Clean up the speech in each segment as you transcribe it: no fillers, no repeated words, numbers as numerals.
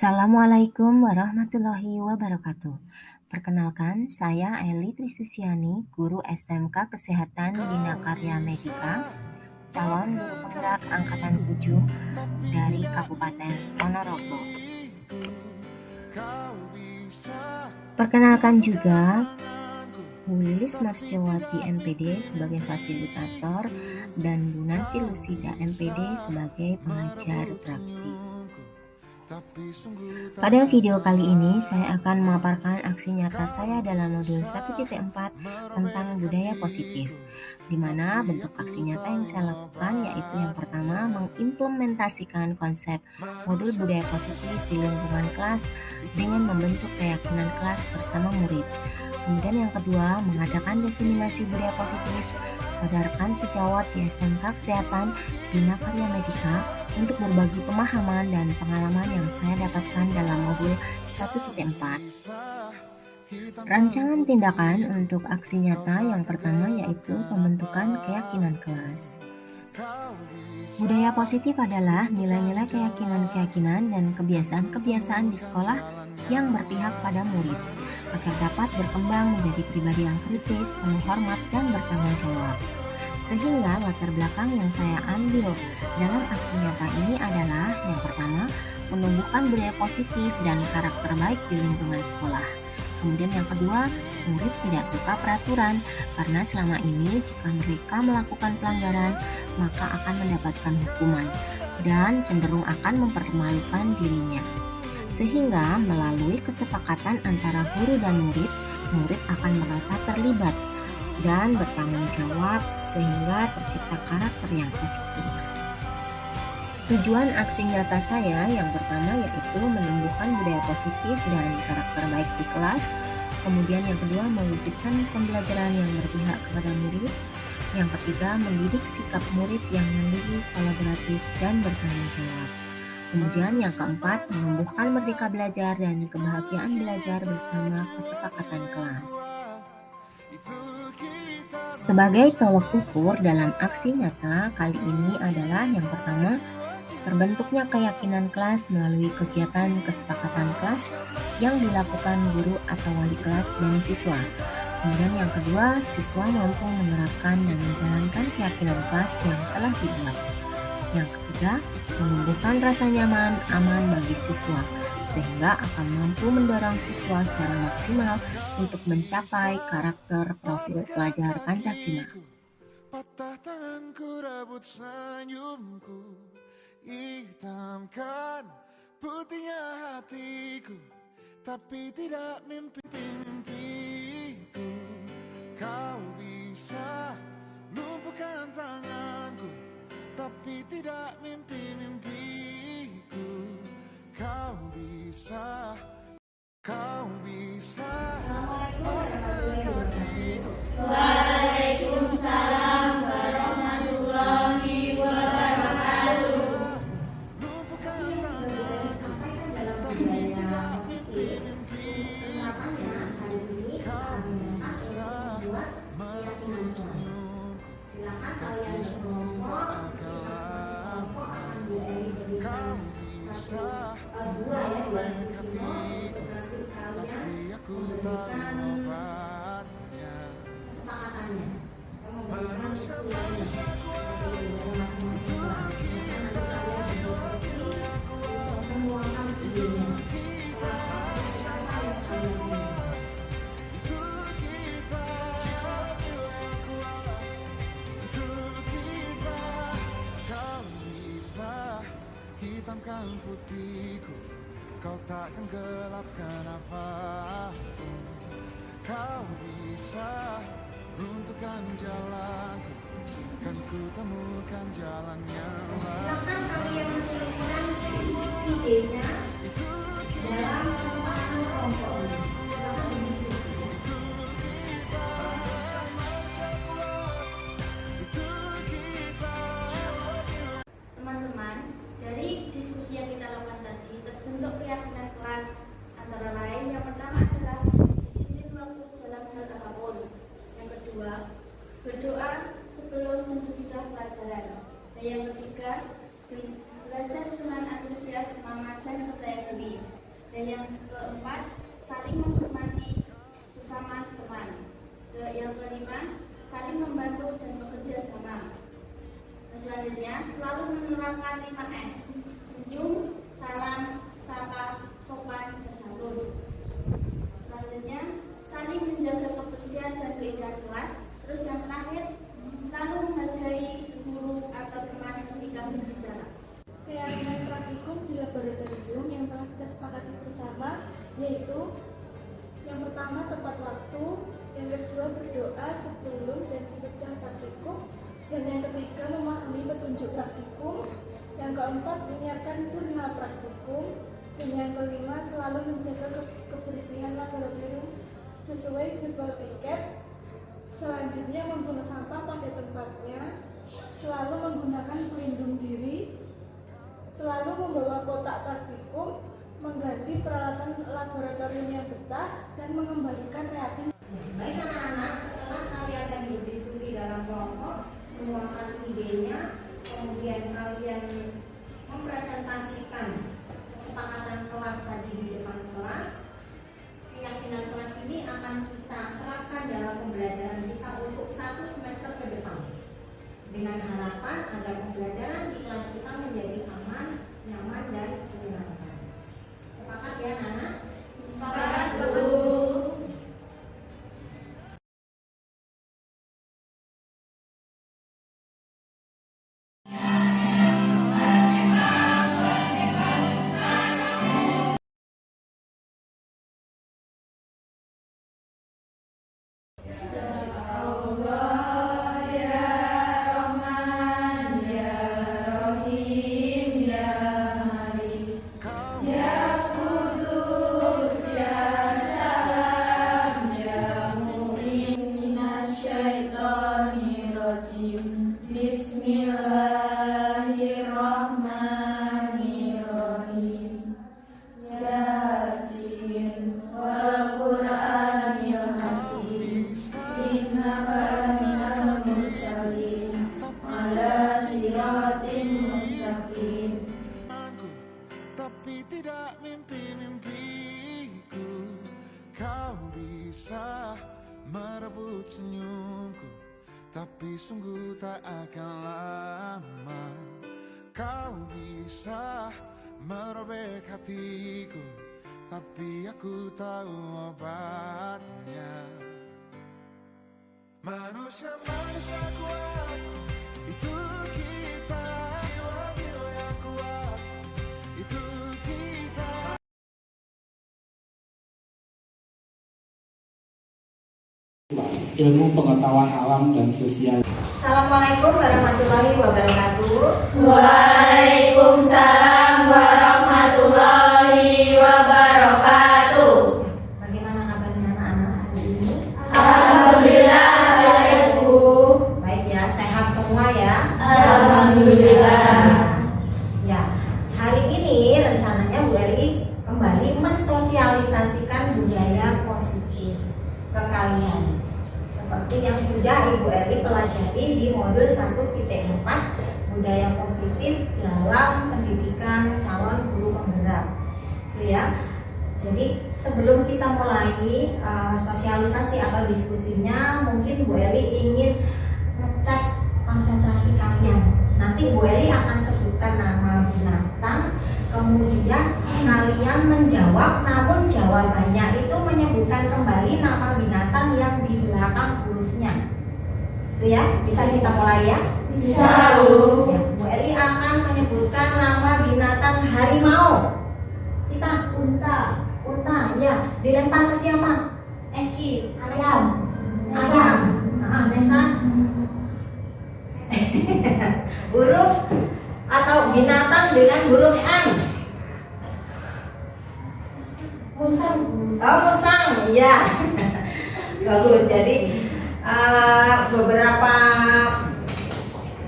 Assalamualaikum warahmatullahi wabarakatuh. Perkenalkan, saya Eli Trisusiani, guru SMK Kesehatan Bina Karya Medika, calon guru penggerak Angkatan 7 dari Kabupaten Ponorogo. Perkenalkan juga Bu Lilis Marsyawati MPD sebagai fasilitator dan Bu Nancy Lucida MPD sebagai pengajar praktik. Pada video kali ini saya akan memaparkan aksi nyata saya dalam modul 1.4 tentang budaya positif, di mana bentuk aksi nyata yang saya lakukan yaitu yang pertama mengimplementasikan konsep modul budaya positif di lingkungan kelas dengan membentuk keyakinan kelas bersama murid. Kemudian yang kedua, mengadakan diseminasi budaya positif pada rekan sejawat di SMK Kesehatan Bina Karya Medika untuk berbagi pemahaman dan pengalaman yang saya dapatkan dalam modul 1.4. Rancangan tindakan untuk aksi nyata yang pertama yaitu pembentukan keyakinan kelas. Budaya positif adalah nilai-nilai keyakinan-keyakinan dan kebiasaan-kebiasaan di sekolah yang berpihak pada murid, agar dapat berkembang menjadi pribadi yang kritis, penuh hormat, dan bertanggung jawab. Sehingga latar belakang yang saya ambil dalam aksi nyata ini adalah yang pertama, menumbuhkan budaya positif dan karakter baik di lingkungan sekolah. Kemudian yang kedua, murid tidak suka peraturan karena selama ini jika mereka melakukan pelanggaran maka akan mendapatkan hukuman dan cenderung akan mempermalukan dirinya. Sehingga melalui kesepakatan antara guru dan murid, murid akan merasa terlibat dan bertanggung jawab sehingga tercipta karakter yang positif. Tujuan aksi nyata saya yang pertama yaitu menumbuhkan budaya positif dan karakter baik di kelas. Kemudian yang kedua, mewujudkan pembelajaran yang berpihak kepada murid. Yang ketiga, mendidik sikap murid yang mandiri, kolaboratif, dan bertanggung jawab. Kemudian yang keempat, menumbuhkan merdeka belajar dan kebahagiaan belajar bersama kesepakatan kelas. Sebagai tolok ukur dalam aksi nyata kali ini adalah yang pertama, terbentuknya keyakinan kelas melalui kegiatan kesepakatan kelas yang dilakukan guru atau wali kelas dan siswa. Kemudian yang kedua, siswa mampu menerapkan dan menjalankan keyakinan kelas yang telah dibuat. Yang ketiga, menumbuhkan rasa nyaman, aman bagi siswa, sehingga akan mampu mendorong siswa secara maksimal untuk mencapai karakter profil pelajar Pancasila. Patah tanganku, rebut senyumku, hitamkan putihnya hatiku, tapi tidak mimpi-mimpiku. Kau bisa lumpuhkan tanganku, tapi tidak mimpi-mimpiku. Kau bisa. Assalamualaikum warahmatullahi wabarakatuh. Waalaikumsalam warahmatullahi wabarakatuh. Disampaikan dalam budaya positif. Penerapannya hari ini akan membuat keyakinan kelas. Silakan kalian berkelompok, masing-masing kelompok akan berdiri dua ya, dua kelompok. Nanti kalian memberikan kesepakatannya. Memberikan masing-masing kelas. Nanti kalian berdiskusi dan menuangkan idenya. Siapa yang kalian punya. Hitamkan putihku, kau takkan gelapkan apapun. Kau bisa runtuhkan jalanku, kan ku temukan jalan yang lain. Silakan kalian menuliskan idenya dalam kesepakatan kelompok ini. Silakan berdiskusi. Teman-teman, dari diskusi yang kita lakukan tadi terbentuk keyakinan kelas. Antara lain, yang pertama adalah disiplin waktu dalam hal apapun. Yang kedua, berdoa sebelum dan sesudah pelajaran. Dan yang ketiga, belajar dengan antusias, semangat, dan percaya diri. saling membantu dan bekerja sama. Selanjutnya, selalu menerapkan 5S: senyum, salam, sapa, sopan, dan santun. Selanjutnya, saling menjaga kebersihan dan keindahan kelas. Terus yang terakhir, selalu menghargai guru atau teman ketika berbicara. Keyakinan praktikum di laboratorium yang telah kita sepakati bersama yaitu yang pertama tepat waktu, yang kedua berdoa sebelum dan sesudah praktikum, dan yang ketiga memahami petunjuk praktikum, yang keempat menyiapkan jurnal praktikum, dan yang kelima selalu menjaga kebersihan laboratorium sesuai jadwal piket. Selanjutnya membuang sampah pada tempatnya, selalu menggunakan pelindung diri, selalu membawa kotak praktikum, mengganti peralatan laboratorium yang pecah, dan mengembalikan reagen. Baik anak-anak, setelah kalian tadi berdiskusi dalam kelompok, menuangkan idenya, kemudian kalian mempresentasikan kesepakatan kelas tadi di depan kelas. Keyakinan kelas ini akan kita terapkan dalam pembelajaran kita untuk 1 semester ke depan, dengan harapan agar pembelajaran di kelas kita menjadi aman, nyaman, dan menyenangkan. Sepakat ya anak-anak? Sepakat, Bu. Bismillahirrahmanirrahim. Yasin wal Qur'anil Hakim. Innaka laminal mursalin ala siratin mustaqim. Tapi tidak mimpi-mimpiku. Kau bisa merebut senyumku, tapi sungguh tak akan lama. Kau bisa merobek hatiku, tapi aku tahu obatnya. Manusia kuat, itu kita. Jiwa-jiwa yang kuat, itu kita. Ilmu pengetahuan alam dan sosial. Assalamualaikum warahmatullahi wabarakatuh. Waalaikumsalam warahmatullahi wabarakatuh. Bagaimana kabarnya anak-anak hari ini? Alhamdulillah baik, Bu. Baik ya, sehat semua ya? Alhamdulillah. Ya, hari ini rencananya Bu Eri kembali mensosialisasikan budaya positif ke kalian, seperti yang sudah Ibu Eri pelajari di modul 1.4 budaya positif dalam pendidikan calon guru penggerak, itu ya. Jadi sebelum kita mulai sosialisasi atau diskusinya, mungkin Bu Eri ingin ngecek konsentrasi kalian. Nanti Bu Eri akan sebutkan nama binatang, kemudian kalian menjawab, namun jawabannya itu menyebutkan kembali nama binatang yang di belakang hurufnya. Itu ya, bisa kita mulai ya? Bisa, Bu. Ya, Bu Eri akan menyebutkan nama binatang harimau. Kita Unta, ya. Dilempar ke siapa? Eki, ayam, Ayam. Nah, Nesa. Huruf atau binatang dengan huruf M. musang, Oh, musang, iya. Bagus. Jadi beberapa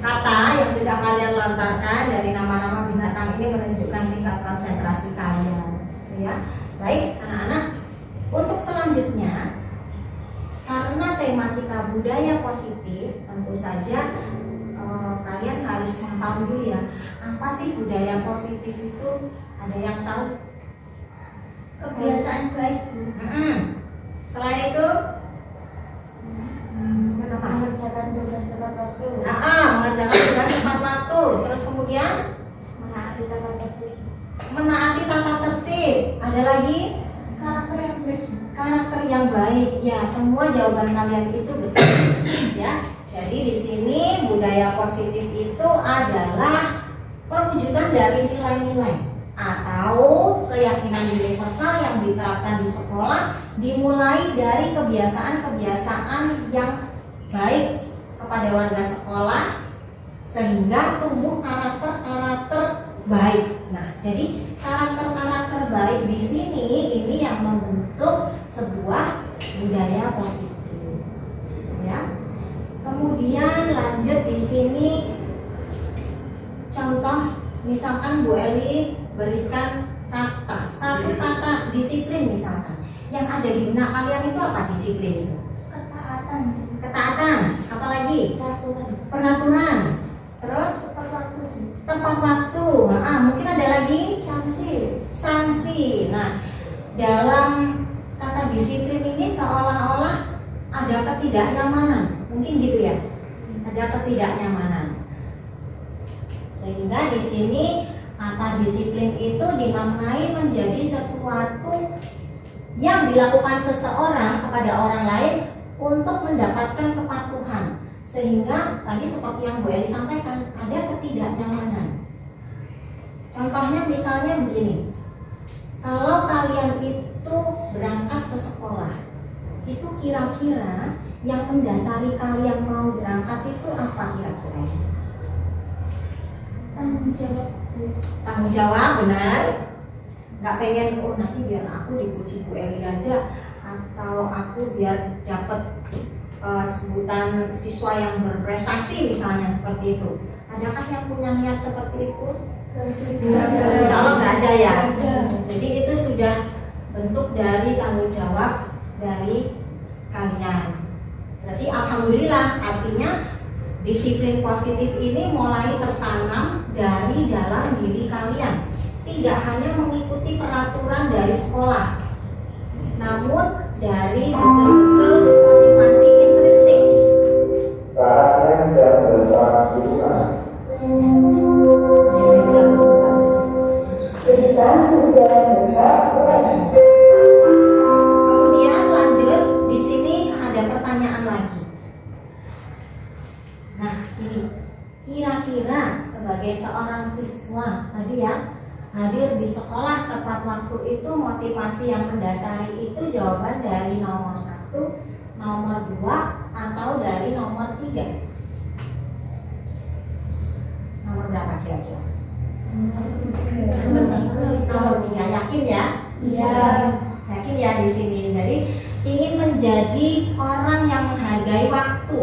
kata yang sudah kalian lontarkan dari nama-nama binatang ini menunjukkan tingkat konsentrasi kalian, ya. Baik, anak-anak. Untuk selanjutnya, karena tema kita budaya positif, tentu saja kalian harus mengetahui dulu ya, apa sih budaya positif itu? Ada yang tahu? kebiasaan baik, Bu. Selain itu, apa? jawaban kalian itu betul ya. Jadi di sini budaya positif itu adalah perwujudan dari nilai-nilai atau keyakinan universal yang diterapkan di sekolah, dimulai dari kebiasaan-kebiasaan yang baik kepada warga sekolah sehingga tumbuh karakter-karakter baik. Nah, jadi karakter-karakter baik di sini ini yang membentuk sebuah budaya positif. Ya. Kemudian lanjut di sini contoh, misalkan Bu Eli berikan kata, satu kata disiplin misalkan. Yang ada di benak kalian itu apa disiplin itu? Ketaatan. Ketaatan, apalagi? Peraturan. Peraturan. Terus Tepat waktu. tepat waktu. Mungkin ada lagi Sanksi. sanksi. Nah, dalam kata disiplin ini seolah-olah ada ketidaknyamanan. Mungkin gitu ya. Ada ketidaknyamanan. Sehingga di sini kata disiplin itu dimaknai menjadi sesuatu yang dilakukan seseorang kepada orang lain untuk mendapatkan kepatuhan. Sehingga tadi seperti yang Bu Eli sampaikan, ada ketidaknyamanan. Contohnya misalnya begini, kalau kalian itu berangkat ke sekolah, itu kira-kira yang mendasari kalian mau berangkat itu apa kira-kira? Tanggung jawab. Tanggung jawab, benar. Nggak pengen, oh nanti biar aku dipuji Bu Eli aja, atau aku biar dapat sebutan siswa yang berprestasi misalnya, seperti itu. Adakah yang punya niat seperti itu? Insya Allah nggak ada ya. Jadi itu sudah bentuk dari tanggung jawab dari kalian. Berarti alhamdulillah, artinya disiplin positif ini mulai tertanam dari dalam diri kalian. Tidak hanya mengikuti peraturan dari sekolah, namun dari betul-betul motivasi intrinsik. Saatnya jam 8 bulan. Kemudian lanjut, di sini ada pertanyaan lagi. Nah, ini kira-kira sebagai seorang siswa tadi ya, hadir di sekolah tepat waktu itu, motivasi yang mendasari itu jawaban dari nomor 1, nomor 2, atau dari nomor 3? Nomor berapa kira-kira? Nomor 3, yakin ya? Iya. Yakin ya di sini. Jadi ingin menjadi orang yang menghargai waktu,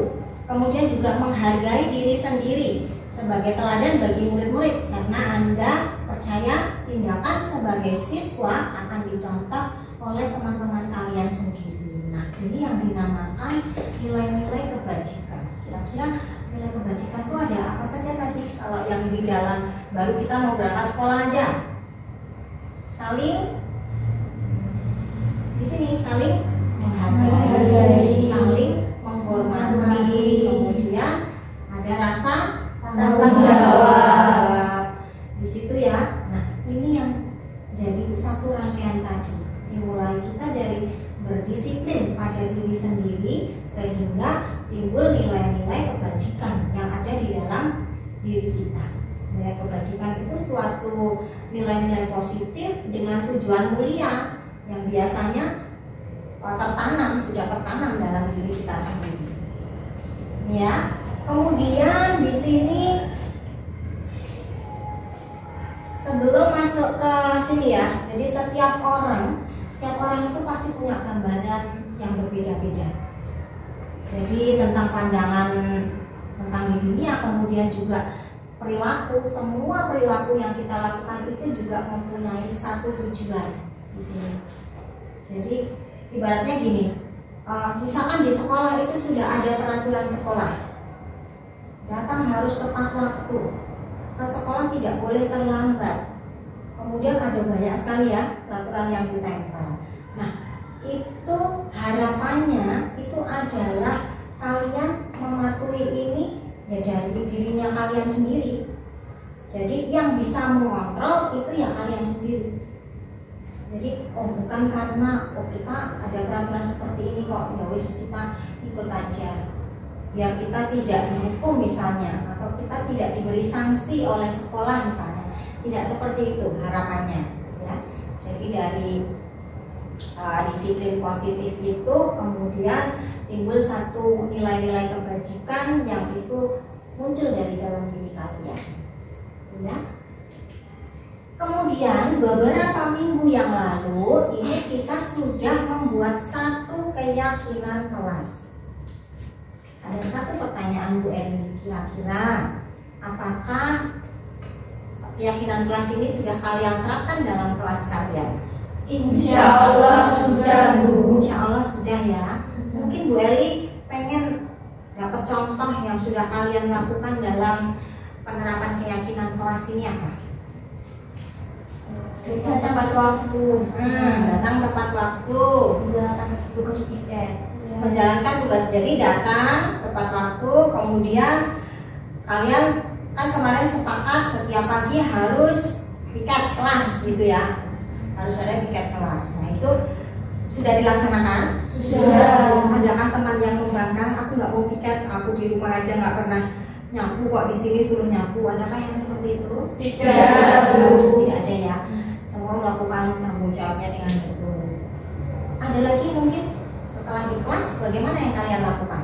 kemudian juga menghargai diri sendiri sebagai teladan bagi murid-murid, karena Anda percaya tindakan sebagai siswa akan dicontoh oleh teman-teman kalian sendiri. Nah, ini yang dinamakan nilai-nilai kebajikan. Kira-kira nilai kebajikan itu ada apa saja tadi? Kalau yang di dalam baru kita mau berangkat sekolah aja, saling di sini saling menghargai, saling menghormati, kemudian ada rasa tanggung jawab di situ ya. Nah, ini yang jadi satu rangkaian tadi. Dimulai kita dari berdisiplin pada diri sendiri sehingga timbul nilai-nilai kebajikan yang ada di dalam diri kita. Nilai kebajikan itu suatu nilai-nilai positif dengan tujuan mulia yang biasanya sudah tertanam dalam diri kita sendiri. Ya. Kemudian di sini sebelum masuk ke sini ya, jadi setiap orang itu pasti punya gambaran yang berbeda-beda. Jadi tentang pandangan tentang di dunia, kemudian juga perilaku, semua perilaku yang kita lakukan itu juga mempunyai satu tujuan di sini. Jadi ibaratnya gini, misalkan di sekolah itu sudah ada peraturan sekolah, datang harus tepat waktu, ke sekolah tidak boleh terlambat. Kemudian ada banyak sekali ya peraturan yang ditempel. Nah, itu harapannya itu adalah kalian mematuhi ini ya dari dirinya kalian sendiri. Jadi yang bisa mengontrol itu ya kalian sendiri. Jadi bukan karena kita ada peraturan seperti ini kok, ya wis kita ikut aja. Biar kita tidak dihukum misalnya, atau kita tidak diberi sanksi oleh sekolah misalnya. Tidak seperti itu harapannya, ya. Jadi dari disiplin positif itu kemudian timbul satu nilai-nilai kebajikan yang itu muncul dari dalam diri kalian, ya. Kemudian beberapa minggu yang lalu ini kita sudah membuat satu keyakinan kelas. Ada satu pertanyaan Bu Eni, kira-kira apakah keyakinan kelas ini sudah kalian terapkan dalam kelas kalian? Insya Allah sudah, Bu. Insya Allah sudah ya. Mungkin Bu Eli pengen dapat contoh yang sudah kalian lakukan dalam penerapan keyakinan kelas ini apa? Datang tepat waktu. Datang tepat waktu. Menjalankan tugas piket. Menjalankan tugas, jadi datang tepat waktu. Kemudian kalian kan kemarin sepakat setiap pagi harus piket kelas gitu ya, harus ada piket kelas. Nah itu sudah dilaksanakan? Sudah. Adakah teman yang membangkang, aku nggak mau piket, aku di rumah aja nggak pernah nyapu kok, di sini suruh nyapu? Adakah yang seperti itu? Tidak, Bu. Tidak ada ya. Semua melakukan tanggung jawabnya dengan betul. Ada lagi mungkin setelah di kelas bagaimana yang kalian lakukan?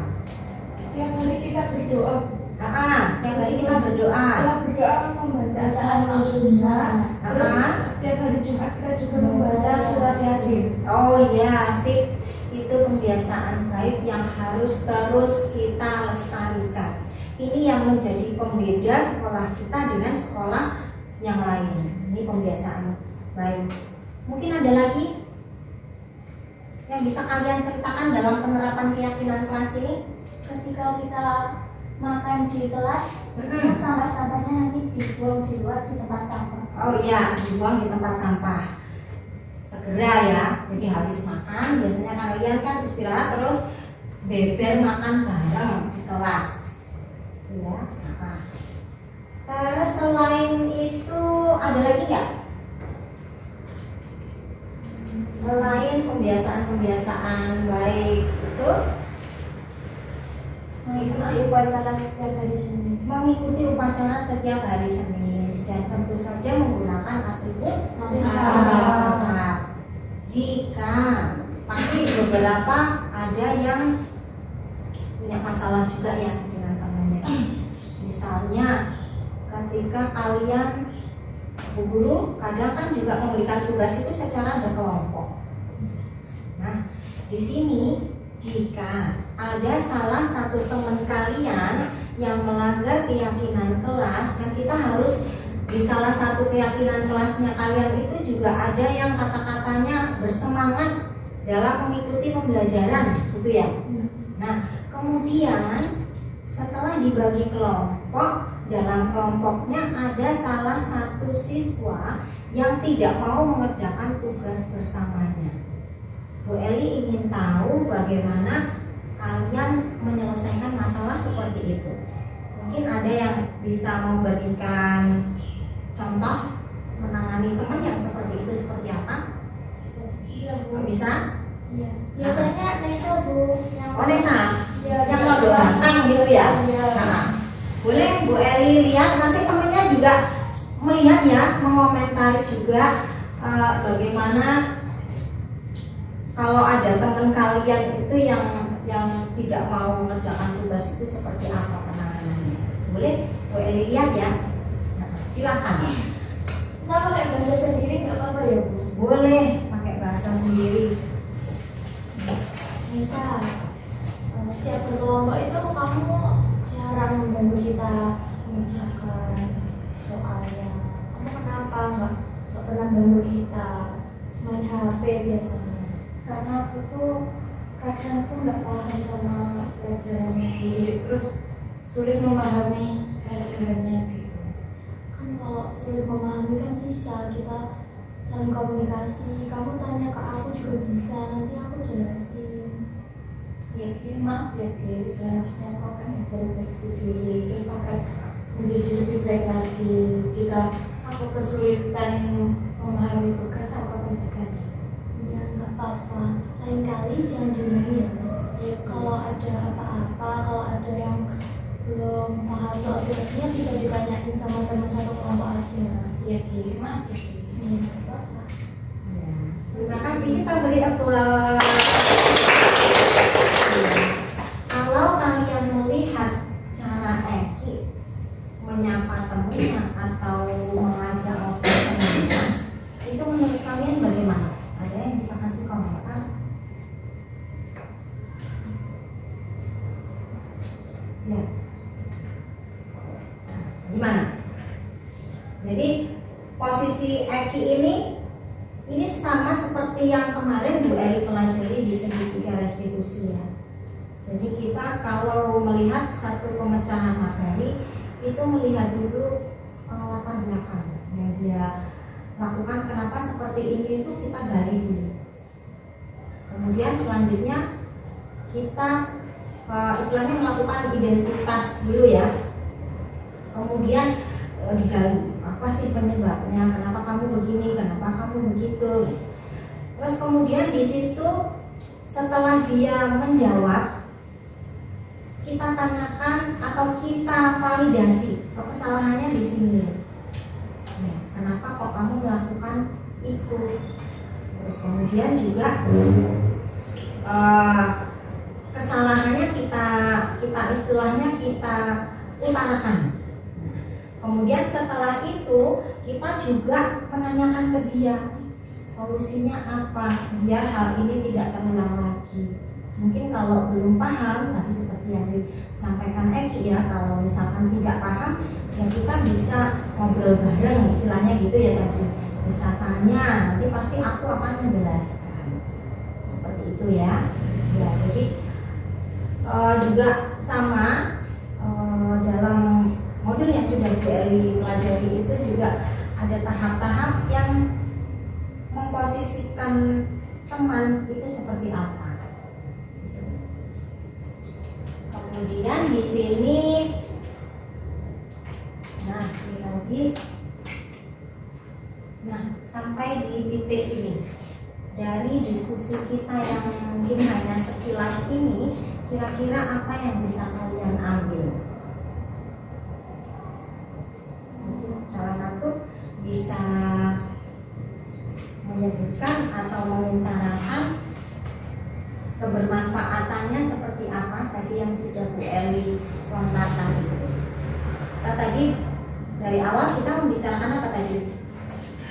Setiap hari kita berdoa. Setiap hari kita berdoa. Setelah berdoa membaca Al-Husna. Terus setiap hari Jumat kita juga membaca surat Yasin. Oh iya, sip. Itu kebiasaan baik yang harus terus kita lestarikan. Ini yang menjadi pembeda sekolah kita dengan sekolah yang lain. Ini kebiasaan baik. Mungkin ada lagi yang bisa kalian ceritakan dalam penerapan keyakinan kelas ini? Ketika kita makan di kelas, sampah-sampahnya nanti dibuang di luar di tempat sampah. Oh iya, dibuang di tempat sampah. Segera ya. Jadi habis makan, biasanya kalian kan istirahat terus beber makan bareng di kelas. Ya. Terus selain itu ada lagi nggak? Selain kebiasaan-kebiasaan baik itu, Mengikuti upacara setiap hari Senin. mengikuti upacara setiap hari Senin dan tentu saja menggunakan atribut lengkap. Jika pasti beberapa ada yang punya masalah juga ya dengan temannya. Misalnya ketika kalian Bu Guru kadang kan juga memberikan tugas itu secara berkelompok. Nah, di sini jika ada salah satu teman kalian yang melanggar keyakinan kelas, kan kita harus di salah satu keyakinan kelasnya kalian itu juga ada yang kata-katanya bersemangat dalam mengikuti pembelajaran, gitu ya. Nah, kemudian setelah dibagi kelompok, dalam kelompoknya ada salah satu siswa yang tidak mau mengerjakan tugas bersamanya. Bu Eli ingin tahu bagaimana kalian menyelesaikan masalah seperti itu. Mungkin ada yang bisa memberikan contoh menangani teman yang seperti itu seperti apa? Iya, Bu. Bisa? Iya. Biasanya Nesa, Bu. Oh Nesa, Iya, yang rada ganteng gitu ya? Iya. Nah, boleh Bu Eli lihat, nanti temannya juga melihat ya, mengomentari juga bagaimana kalau ada teman kalian itu yang tidak mau mengerjakan tugas itu seperti apa penanganannya. Boleh Bu Eli lihat ya? Nah, silakan. Kita pakai bahasa sendiri nggak apa-apa ya, Bu? Boleh pakai bahasa sendiri. Nesa, setiap berkelompok itu kamu jarang membantu kita mengerjakan soalnya. Kamu kenapa nggak pernah bantu kita main HP biasanya? Karena aku tuh kadang tuh nggak paham sama pelajarannya, terus sulit memahami pelajarannya gitu. Kan kalau sulit memahami kan bisa kita saling komunikasi. Kamu tanya ke aku juga bisa, nanti aku jelasin. Ya, maaf ya, selanjutnya aku akan introspeksi diri, terus akan menjadi lebih baik lagi. Jika aku kesulitan memahami tugas, aku akan berganti. apa-apa. Lain kali jangan diulangi ya Mas. Kalau ada apa-apa, kalau ada yang belum paham soal geografinya bisa ditanyain sama teman satu kelompok aja. Dia kirim aja. Iya, nggak apa-apa. Terima kasih, kita beri aplaus. Kalau kalian melihat cara Eki menyapa temannya atau mengajak ngobrol temannya, itu menurut kalian bagaimana? Ada yang bisa kasih komentar? Ya. Gimana? Jadi posisi Eki ini sama seperti yang kemarin Bu Eri pelajari di segitiga restitusi ya. Jadi kita kalau melihat satu pemecahan materi itu melihat dulu latar belakang yang dia lakukan, kenapa seperti ini itu kita gali dulu. Kemudian selanjutnya kita istilahnya melakukan identitas dulu ya. Kemudian digali apa sih penyebabnya, kenapa kamu begini, kenapa kamu begitu. Terus kemudian di situ setelah dia menjawab, kita tanyakan atau kita validasi kesalahannya di sini. Ya, kenapa kok kamu melakukan itu? Terus kemudian juga kesalahannya kita istilahnya kita utarakan. Kemudian setelah itu kita juga menanyakan ke dia solusinya apa biar hal ini tidak terulang lagi. Mungkin kalau belum paham, tadi seperti yang disampaikan Eki ya, kalau misalkan tidak paham ya kita bisa ngobrol bareng, istilahnya gitu ya tadi. Bisa tanya, nanti pasti aku akan menjelaskan. Seperti itu ya. Ya, jadi juga sama dalam modul yang sudah Bu Eli pelajari itu juga ada tahap-tahap yang memposisikan teman itu seperti apa. Kemudian di sini, nah ini lagi, nah sampai di titik ini dari diskusi kita yang mungkin hanya sekilas ini, kira-kira apa yang bisa kalian ambil? Mungkin salah satu bisa menyebutkan atau mengutarakan kebermanfaatannya seperti apa tadi yang sudah Bu Eli lontarkan itu. Kita tadi dari awal kita membicarakan apa tadi?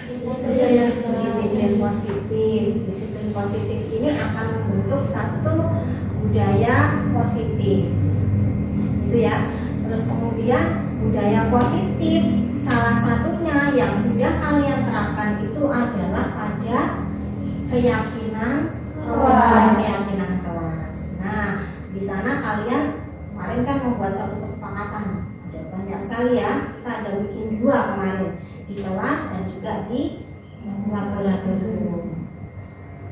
Disiplin positif. Disiplin positif ini akan membentuk satu budaya positif. Itu ya. Terus kemudian budaya positif salah satunya yang sudah kalian terapkan itu adalah pada keyakinan keyakinan kelas. Nah, di sana kalian kemarin kan membuat suatu kesepakatan. Ada banyak sekali ya. Kita ada bikin 2 kemarin di kelas dan juga di laboratorium.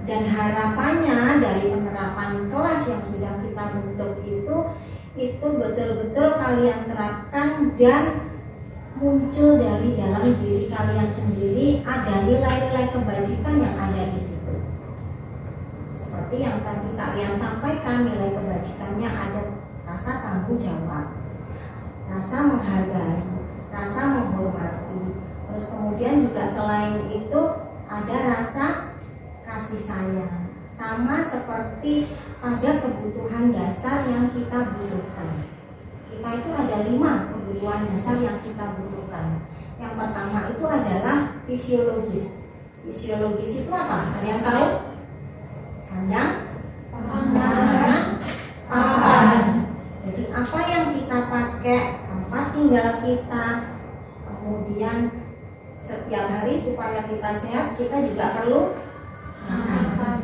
Dan harapannya dari penerapan kelas yang sudah kita bentuk itu betul-betul kalian terapkan dan muncul dari dalam diri kalian sendiri, ada nilai-nilai kebajikan yang ada di situ. Seperti yang tadi kalian sampaikan, nilai kebajikannya ada rasa tanggung jawab, rasa menghargai, rasa menghormati. Terus kemudian juga selain itu ada rasa kasih sayang. Sama seperti pada kebutuhan dasar yang kita butuhkan. Kita itu ada 5 kebutuhan dasar yang kita butuhkan. Yang pertama itu adalah fisiologis. Fisiologis itu apa? Ada yang tahu? Sandang, pangan, papan. Jadi apa yang kita pakai, tempat tinggal kita, kemudian setiap hari supaya kita sehat, kita juga perlu makan.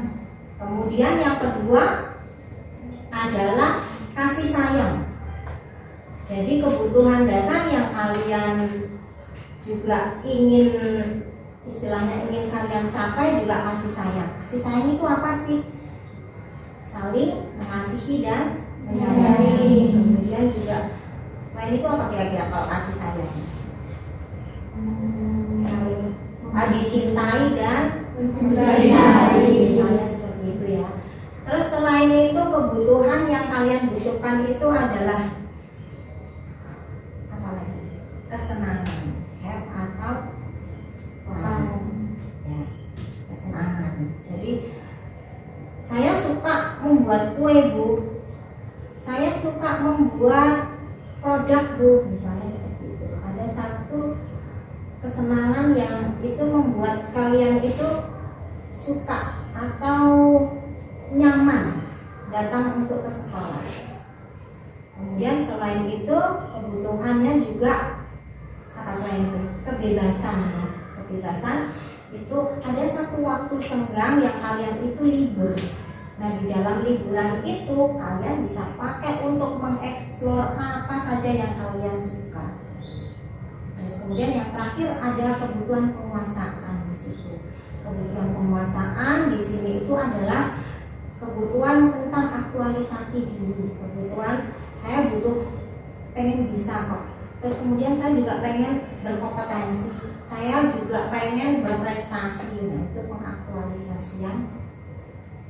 Kemudian yang kedua adalah kasih sayang. Jadi kebutuhan dasar yang kalian juga ingin, istilahnya ingin kalian capai juga kasih sayang. Kasih sayang itu apa sih? Saling mengasihi dan menyayangi. Kemudian juga selain itu apa kira-kira kalau kasih sayang? Saling dicintai dan mencintai. Misalnya seperti butuhkan itu adalah apa lagi? Kesenangan, have atau ya, kesenangan. Jadi saya suka membuat kue, Bu. Saya suka membuat produk, Bu, misalnya seperti itu. Ada satu kesenangan yang itu membuat kalian itu suka atau nyaman datang untuk ke sekolah. Kemudian selain itu kebutuhannya juga apa selain itu? Kebebasan, ya. Kebebasan itu ada satu waktu senggang yang kalian itu libur. Nah, di dalam liburan itu kalian bisa pakai untuk mengeksplor apa saja yang kalian suka. Terus kemudian yang terakhir ada kebutuhan penguasaan di situ. Kebutuhan penguasaan di sini itu adalah kebutuhan tentang aktualisasi diri. Kebutuhan saya pengen bisa kok. Terus kemudian saya juga pengen berkompetensi. Saya juga pengen berprestasi. Nah, itu pengaktualisasian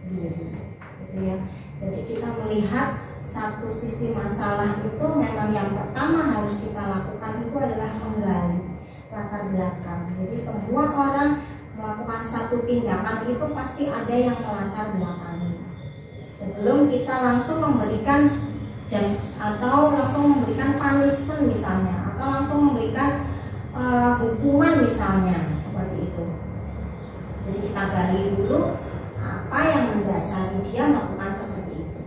diri, gitu ya. Jadi kita melihat satu sisi masalah itu memang yang pertama harus kita lakukan itu adalah menggali latar belakang. Jadi semua orang melakukan satu tindakan itu pasti ada yang melatar belakangi. Sebelum kita langsung memberikan judge atau langsung memberikan punishment misalnya, atau langsung memberikan hukuman misalnya, seperti itu. Jadi kita gali dulu apa yang mendasari dia melakukan seperti itu.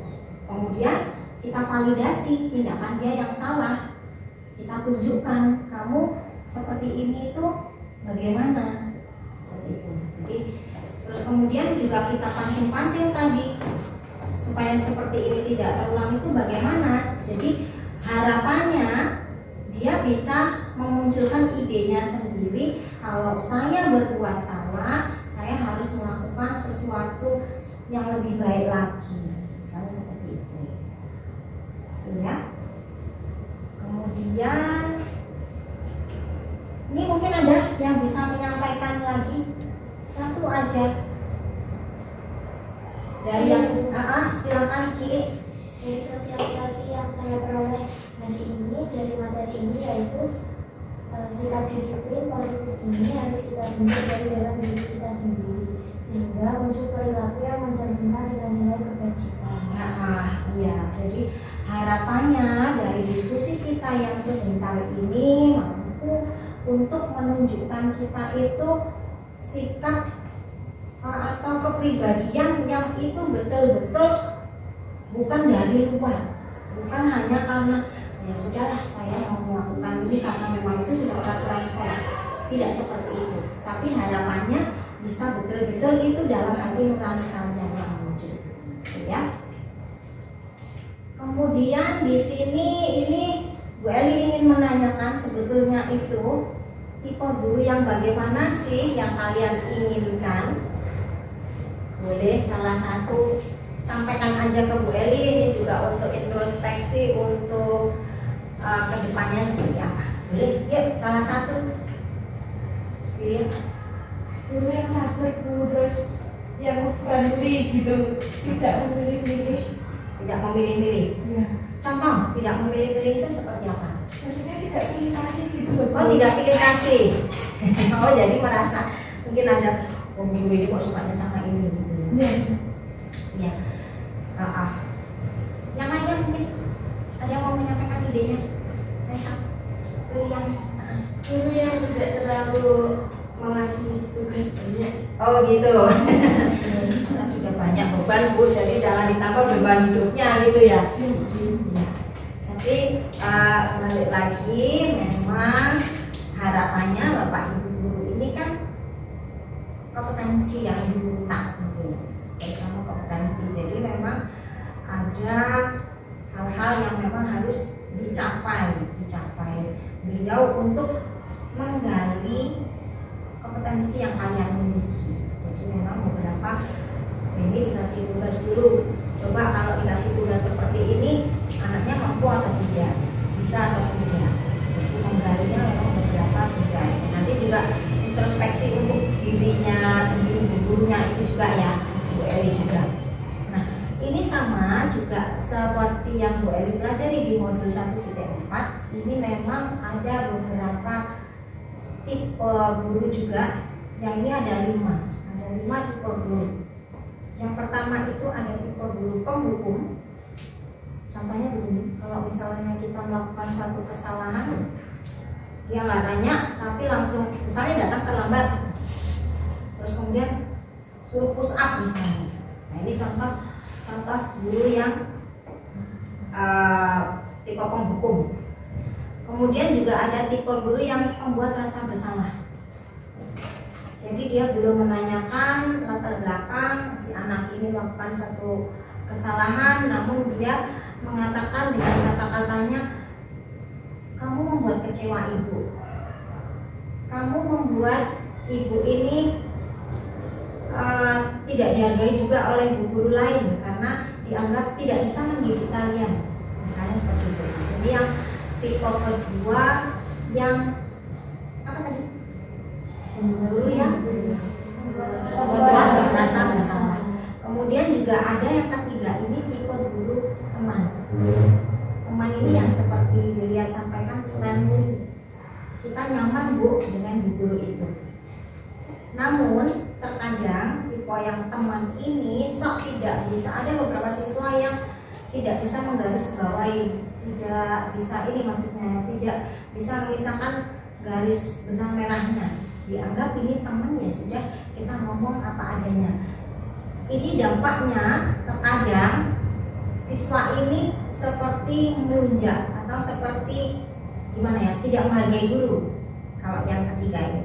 Kemudian kita validasi tindakan dia yang salah. Kita tunjukkan kamu seperti ini itu bagaimana, seperti itu. Jadi terus kemudian juga kita pancing-pancing tadi supaya seperti ini tidak terulang itu bagaimana. Jadi harapannya dia bisa memunculkan idenya sendiri. Kalau saya berbuat salah, saya harus melakukan sesuatu yang lebih baik lagi, misalnya seperti itu. Itu ya. Kemudian ini mungkin ada yang bisa menyampaikan lagi satu aja dari yang silakan Ki. Dari sosialisasi yang saya peroleh hari ini dari materi ini yaitu sikap disiplin positif ini harus kita bentuk dari dalam diri kita sendiri sehingga muncul perilaku yang mencerminkan nilai-nilai kebajikan. Iya. Jadi harapannya dari diskusi kita yang sebentar ini mampu untuk menunjukkan kita itu sikap atau kepribadian yang itu betul-betul bukan dari luar, bukan hanya karena ya sudahlah saya mau melakukan ini karena memang itu sudah peraturan sekolah. Tidak seperti itu. Tapi harapannya bisa betul-betul itu dalam hati nurani kalian yang muncul, ya. Kemudian di sini ini Bu Eli ingin menanyakan sebetulnya itu tipe guru yang bagaimana sih yang kalian inginkan? Boleh salah satu sampaikan aja ke Bu Eli, ini juga untuk introspeksi untuk kedepannya seperti apa. Boleh, yuk salah satu. Pilih. Guru yang sabar, Bu, terus yang friendly gitu, tidak memilih-milih. Tidak memilih-milih. Ya. Contoh tidak memilih-milih itu seperti apa? Maksudnya tidak pilih kasih gitu loh. Oh, tidak pilih kasih. Oh, jadi merasa mungkin ada guru ini kok sukanya sama ini gitu. Ya. Ya. Yang lainnya mungkin ada yang mau menyampaikan idenya? Nesa, Guru yang tidak terlalu mengasih tugas banyak. Oh gitu. Karena sudah banyak beban, Bu, jadi jangan ditambah beban hidupnya gitu ya. Ya. Tapi balik lagi memang harapannya Bapak Ibu guru ini kan kompetensi yang diminta gitu ya. Terutama kompetensi. Jadi memang ada hal-hal yang memang harus dicapai. Beliau untuk menggali kompetensi yang kalian miliki. Jadi memang beberapa ini dikasih tugas dulu. Coba kalau dikasih tugas seperti ini, anaknya mampu atau tidak, bisa atau tidak. Jadi menggalinya memang beberapa tugas. Nanti juga introspeksi untuk dirinya sendiri, gurunya itu juga ya, Bu Eli juga. Nah, ini sama juga seperti yang Bu Eli dipelajari di modul 1.4 ini memang ada beberapa tipe guru juga, yang ini ada 5 tipe guru. Yang pertama itu ada tipe guru penghukum. Contohnya begini, kalau misalnya kita melakukan satu kesalahan, dia nggak tanya tapi langsung misalnya datang terlambat, terus kemudian suruh push up misalnya. Nah ini contoh guru yang tipe penghukum. Kemudian juga ada tipe guru yang membuat rasa bersalah. Jadi dia belum menanyakan latar belakang si anak ini melakukan satu kesalahan, namun dia mengatakan dengan kata-katanya, kamu membuat kecewa ibu, kamu membuat ibu ini tidak dihargai juga oleh guru lain karena dianggap tidak bisa mendidik kalian, misalnya seperti itu. Jadi yang tipe kedua yang apa tadi? Guru yang rasa bersalah. Kemudian juga ada yang ketiga, ini tipe guru teman. Teman ini yang seperti Yulia sampaikan, friendly. Kita nyaman bu dengan guru itu. Namun terkadang tipe yang teman ini sok tidak bisa, ada beberapa siswa yang tidak bisa menggarisbawahi, tidak bisa ini maksudnya, tidak bisa memisahkan garis benang merahnya. Dianggap ini teman, ya sudah kita ngomong apa adanya. Ini dampaknya terkadang siswa ini seperti melunjak atau seperti gimana ya, tidak menghargai guru. Kalau yang ketiga ini.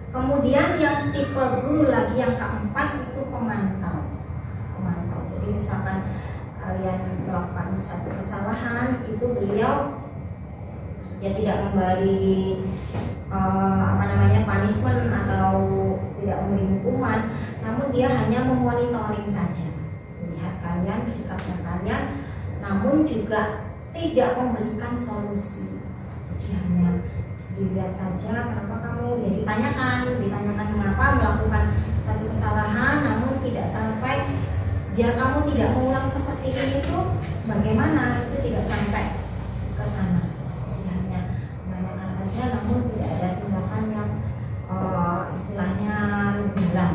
Kemudian yang tipe guru lagi yang keempat itu pemantau. Jadi misalkan kalian melakukan satu kesalahan, itu beliau ya tidak memberi punishment atau tidak memberi hukuman, namun dia hanya memonitoring saja, melihat kalian, sikapnya kalian, namun juga tidak memberikan solusi. Jadi hanya dilihat saja, kenapa kamu, ya ditanyakan mengapa melakukan satu kesalahan, namun tidak sampai biar kamu tidak mengulang seperti ini tuh bagaimana, itu tidak sampai ke sana. Jadi hanya menanyakan saja, namun tidak ada tindakan yang istilahnya rembulan.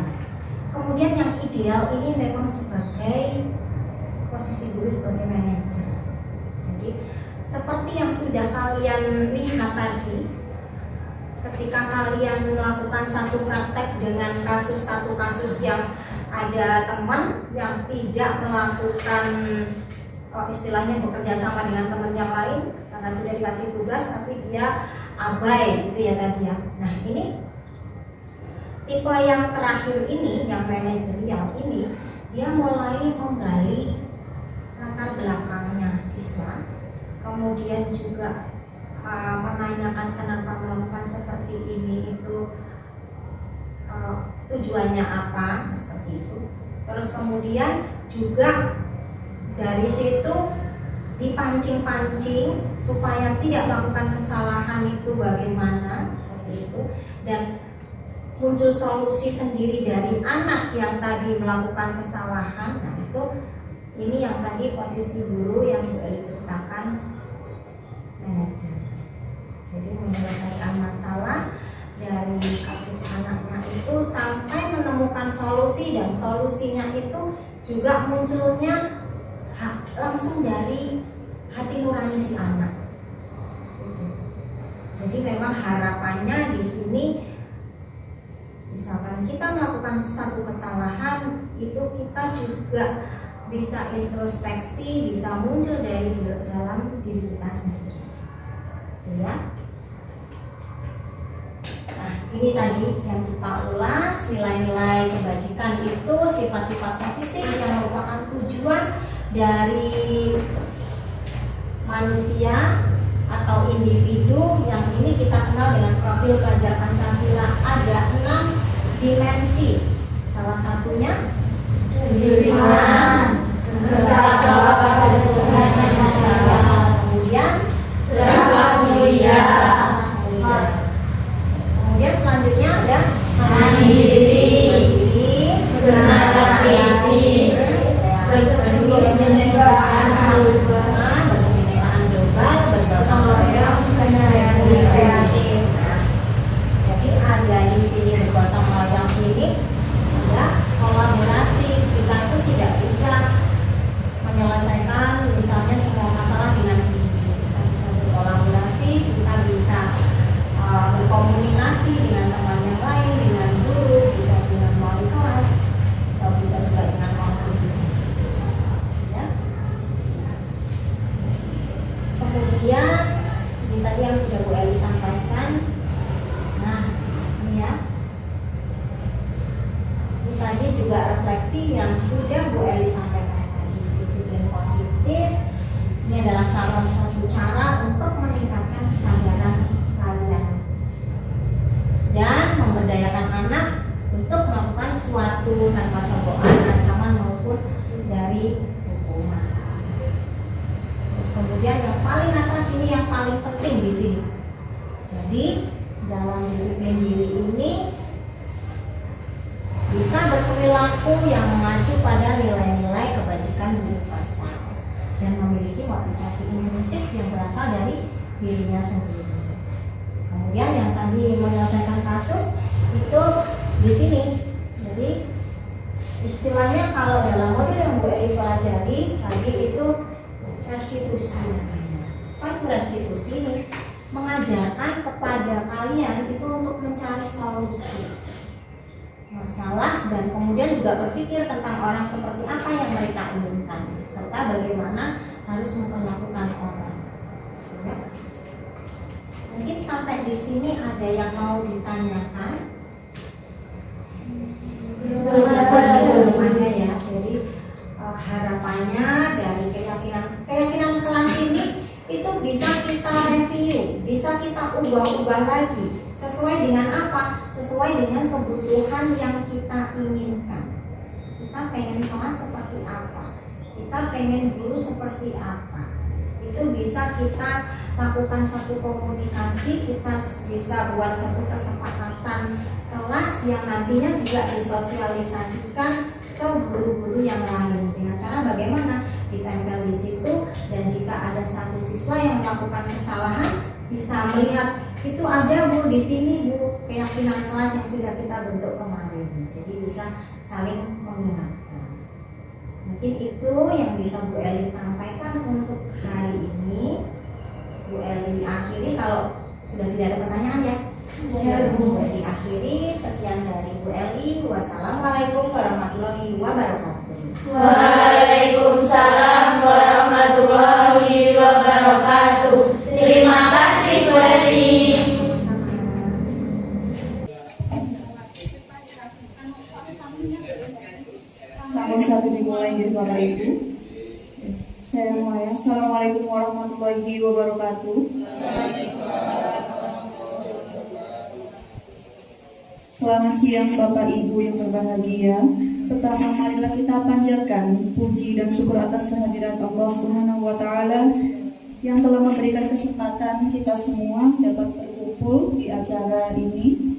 Kemudian yang ideal ini memang sebagai posisi guru sebagai manajer. Jadi seperti yang sudah kalian lihat tadi, ketika kalian melakukan satu praktek dengan satu kasus yang ada teman yang tidak melakukan istilahnya bekerja sama dengan teman yang lain karena sudah dikasih tugas tapi dia abai gitu ya tadi ya. Nah ini tipe yang terakhir ini, yang manajerial ini, dia mulai menggali latar belakangnya siswa, kemudian juga menanyakan kenapa melakukan seperti ini, itu tujuannya apa, seperti itu. Terus kemudian juga dari situ dipancing-pancing supaya tidak melakukan kesalahan itu bagaimana, seperti itu. Dan muncul solusi sendiri dari anak yang tadi melakukan kesalahan. Nah itu, ini yang tadi posisi guru yang Bu Eli ceritakan, manajer. Jadi menyelesaikan masalah dari kasus anaknya itu sampai menemukan solusi, dan solusinya itu juga munculnya langsung dari hati nurani si anak. Gitu. Jadi memang harapannya di sini, misalkan kita melakukan satu kesalahan, itu kita juga bisa introspeksi, bisa muncul dari dalam diri kita sendiri. Ya. Nah, ini tadi yang kita ulas, nilai-nilai kebajikan itu sifat-sifat positif yang merupakan tujuan dari manusia atau individu, yang ini kita kenal dengan profil pelajar Pancasila. Ada 6 dimensi. Salah satunya beriman, bertakwa pada Tuhan yang Maha Esa. Kemudian berakhlak mulia. Kemudian selanjutnya ada mandiri, bernada kritis, berpedulian dengan rekomendasi yang sudah Bu Eli sampaikan tadi. Disiplin positif ini adalah salah satu cara untuk meningkatkan kesadaran kalian dan memberdayakan anak untuk melakukan suatu tanpa sebuah ancaman maupun dari hukuman. Terus kemudian yang paling atas ini yang paling penting di sini. Jadi dalam disiplin diri ini bisa berperilaku yang mengacu pada nilai-nilai kebajikan universal dan memiliki motivasi intrinsik yang berasal dari dirinya sendiri. Kemudian yang tadi menyelesaikan kasus itu di sini. Jadi istilahnya kalau dalam modul yang Bu Eli pelajari tadi itu restitusi namanya. Apa restitusi ini? Mengajarkan kepada kalian itu untuk mencari solusi masalah dan kemudian juga berpikir tentang orang seperti apa yang mereka inginkan serta bagaimana harus memperlakukan orang. Ya. Mungkin sampai di sini ada yang mau ditanyakan? Belum ada ya. Jadi harapannya dari keyakinan kelas ini itu bisa kita review, bisa kita ubah-ubah lagi sesuai dengan apa? Sesuai dengan kebutuhan yang kita inginkan. Kita pengen kelas seperti apa? Kita pengen guru seperti apa? Itu bisa kita lakukan satu komunikasi, kita bisa buat satu kesepakatan kelas yang nantinya juga disosialisasikan ke guru-guru yang lain dengan cara bagaimana ditempel di situ, dan jika ada satu siswa yang melakukan kesalahan bisa melihat itu ada Bu di sini Bu keyakinan kelas yang sudah kita bentuk kemarin, jadi bisa saling mengingatkan. Mungkin itu yang bisa Bu Eli sampaikan untuk hari ini. Bu Eli akhiri kalau sudah tidak ada pertanyaan ya. Bu Eli akhiri. Sekian dari Bu Eli. Wassalamualaikum warahmatullahi wabarakatuh. Waalaikumsalam warahmatullahi wabarakatuh. Terima kasih Bu Eli. Satu dimulai dari Bapak Ibu. Saya mulai. Assalamualaikum warahmatullahi wabarakatuh. Selamat siang Bapak Ibu yang berbahagia. Pertama, marilah kita panjatkan puji dan syukur atas kehadirat Allah Subhanahu wa Ta'ala yang telah memberikan kesempatan kita semua dapat berkumpul di acara ini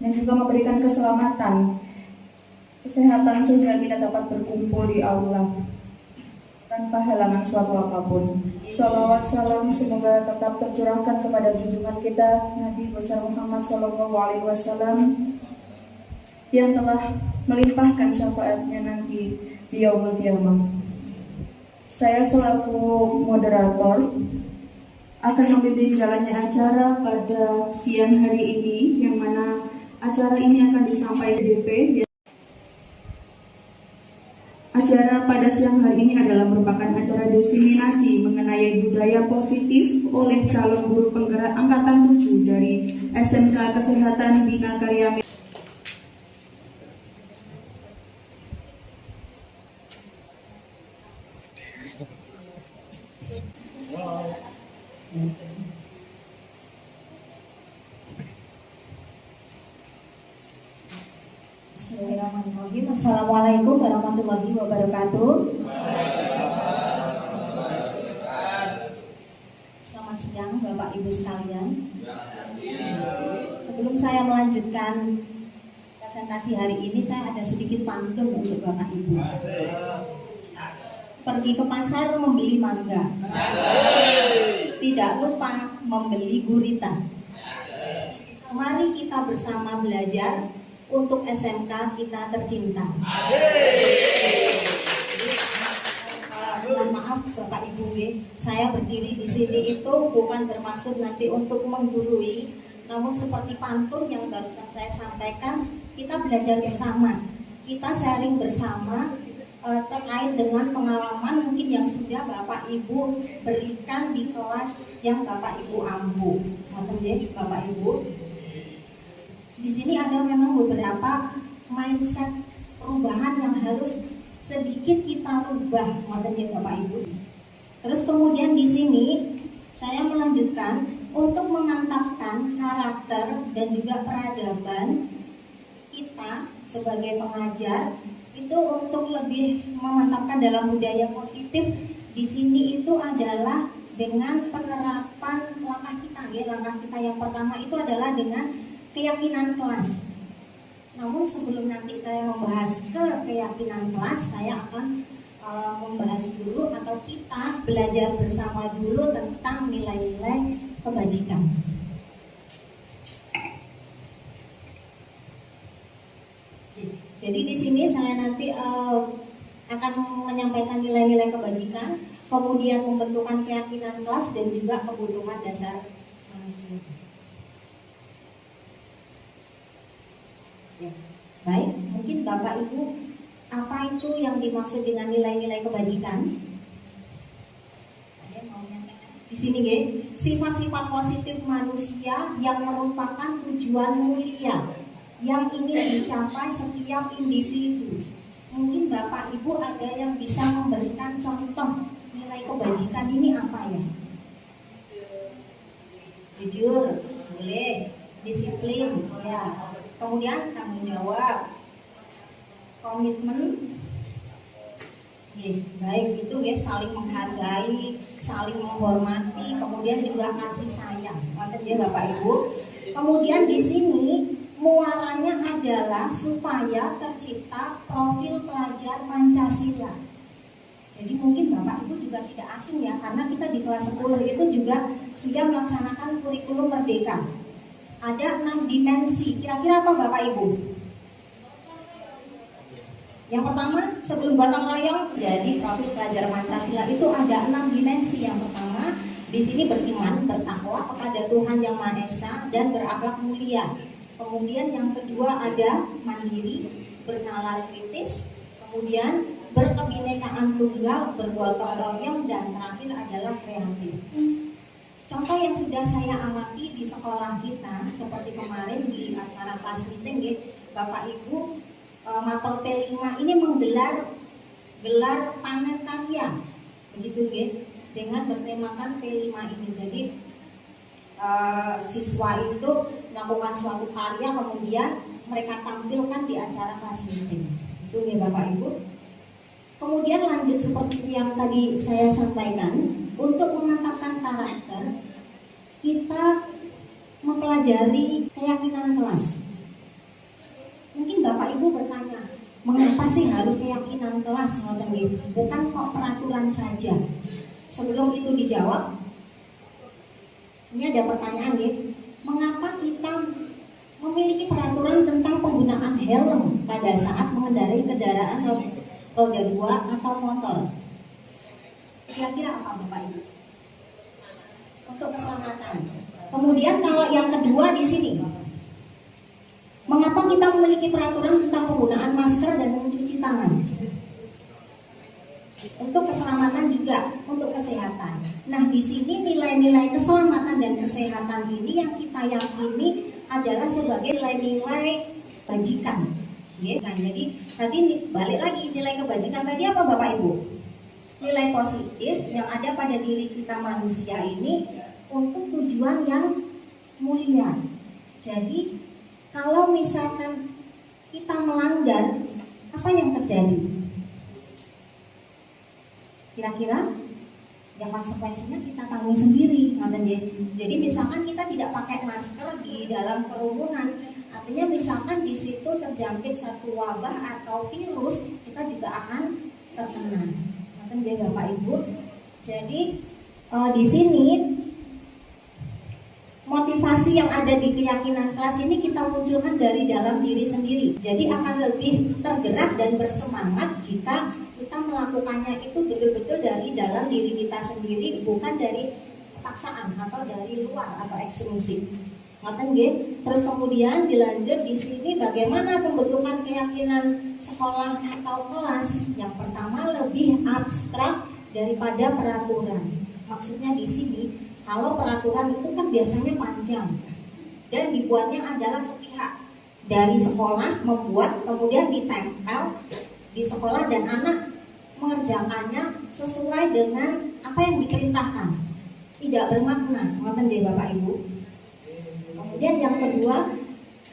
dan juga memberikan keselamatan, kesehatan sehingga kita dapat berkumpul di aula tanpa halangan suatu apapun. Shalawat salam semoga tetap tercurahkan kepada junjungan kita Nabi besar Muhammad SAW yang telah melimpahkan syafaatnya nanti di yaumul qiyamah. Saya selaku moderator akan membimbing jalannya acara pada siang hari ini, yang mana acara ini akan disampaikan DP. Acara pada siang hari ini adalah merupakan acara diseminasi mengenai budaya positif oleh calon guru penggerak angkatan 7 dari SMK Kesehatan Bina Karya. Bismillahirrahmanirrahim. Assalamualaikum warahmatullahi wabarakatuh. Selamat siang Bapak Ibu sekalian. Sebelum saya melanjutkan presentasi hari ini, saya ada sedikit pantun untuk Bapak Ibu. Pergi ke pasar membeli mangga, tidak lupa membeli gurita. Mari kita bersama belajar untuk SMK kita tercinta. Mohon maaf Bapak Ibu, saya berdiri di sini itu bukan bermaksud nanti untuk menggurui, namun seperti pantun yang barusan saya sampaikan, kita belajar bersama, kita sharing bersama terkait dengan pengalaman mungkin yang sudah Bapak Ibu berikan di kelas yang Bapak Ibu ampu. Bapak Ibu, di sini ada memang beberapa mindset perubahan yang harus sedikit kita rubah, ngoten ya Bapak Ibu. Terus kemudian di sini saya melanjutkan untuk memantapkan karakter dan juga peradaban kita sebagai pengajar itu untuk lebih memantapkan dalam budaya positif. Di sini itu adalah dengan penerapan langkah kita, ya. Langkah kita yang pertama itu adalah dengan keyakinan kelas. Namun sebelum nanti saya membahas keyakinan kelas, saya akan membahas dulu atau kita belajar bersama dulu tentang nilai-nilai kebajikan. Jadi di sini saya nanti akan menyampaikan nilai-nilai kebajikan, kemudian pembentukan keyakinan kelas dan juga kebutuhan dasar manusia. Ya. Baik, mungkin Bapak Ibu, apa itu yang dimaksud dengan nilai-nilai kebajikan? Ada yang mau nyatakan? Di sini ya, sifat-sifat positif manusia yang merupakan tujuan mulia yang ingin dicapai setiap individu. Mungkin Bapak Ibu ada yang bisa memberikan contoh nilai kebajikan ini apa ya? Jujur, boleh. Disiplin, ya. Kemudian tanggung jawab, komitmen, ya, baik itu ya, saling menghargai, saling menghormati, kemudian juga kasih sayang, ya Bapak Ibu. Kemudian di sini muaranya adalah supaya tercipta profil pelajar Pancasila. Jadi mungkin Bapak Ibu juga tidak asing ya, karena kita di kelas 10 itu juga sudah melaksanakan kurikulum merdeka. Ada 6 dimensi. Kira-kira apa Bapak Ibu? Yang pertama, sebelum gotong royong, jadi profil pelajar Pancasila itu ada 6 dimensi. Yang pertama, di sini beriman, bertakwa kepada Tuhan Yang Maha Esa dan berakhlak mulia. Kemudian yang kedua ada mandiri, bernalar kritis. Kemudian berkebinekaan tunggal, bergotong royong, dan terakhir adalah kreatif. Contoh yang sudah saya amati di sekolah kita, seperti kemarin di acara kelas meeting, Bapak Ibu, Mapel P5 ini menggelar panen karya, begitu ya, dengan bertemakan P5 ini. Jadi siswa itu melakukan suatu karya, kemudian mereka tampilkan di acara kelas meeting. Itu ya Bapak Ibu. Kemudian lanjut seperti yang tadi saya sampaikan, untuk memantapkan karakter, kita mempelajari keyakinan kelas. Mungkin Bapak Ibu bertanya, mengapa sih harus keyakinan kelas? Bukan kok peraturan saja. Sebelum itu dijawab, ini ada pertanyaan ya, mengapa kita memiliki peraturan tentang penggunaan helm pada saat mengendarai kendaraan roda 2 atau motor? Kira-kira apa Bapak Ibu? Untuk keselamatan. Kemudian kalau yang kedua di sini, mengapa kita memiliki peraturan tentang penggunaan masker dan mencuci tangan? Untuk keselamatan juga, untuk kesehatan. Nah, di sini nilai-nilai keselamatan dan kesehatan ini yang kita yakini adalah sebagai nilai-nilai kebajikan. Ya, kan? Jadi tadi balik lagi nilai kebajikan tadi apa Bapak Ibu? Nilai positif yang ada pada diri kita manusia ini untuk tujuan yang mulia. Jadi kalau misalkan kita melanggar, apa yang terjadi? Kira-kira ya konsekuensinya kita tanggung sendiri. Jadi misalkan kita tidak pakai masker di dalam kerumunan, artinya misalkan di situ terjangkit satu wabah atau virus, kita juga akan terkena. Jadi Bapak Ibu, jadi di sini motivasi yang ada di keyakinan kelas ini kita munculkan dari dalam diri sendiri. Jadi akan lebih tergerak dan bersemangat jika kita melakukannya itu betul-betul dari dalam diri kita sendiri, bukan dari paksaan atau dari luar atau ekstrinsi. Terus kemudian dilanjut di sini bagaimana pembentukan keyakinan sekolah atau kelas. Yang pertama lebih abstrak daripada peraturan. Maksudnya di sini kalau peraturan itu kan biasanya panjang dan dibuatnya adalah sepihak. dari sekolah membuat kemudian ditempel di sekolah dan anak mengerjakannya sesuai dengan apa yang diperintahkan, tidak bermakna. Ngoten nggih Bapak Ibu. Kemudian yang kedua,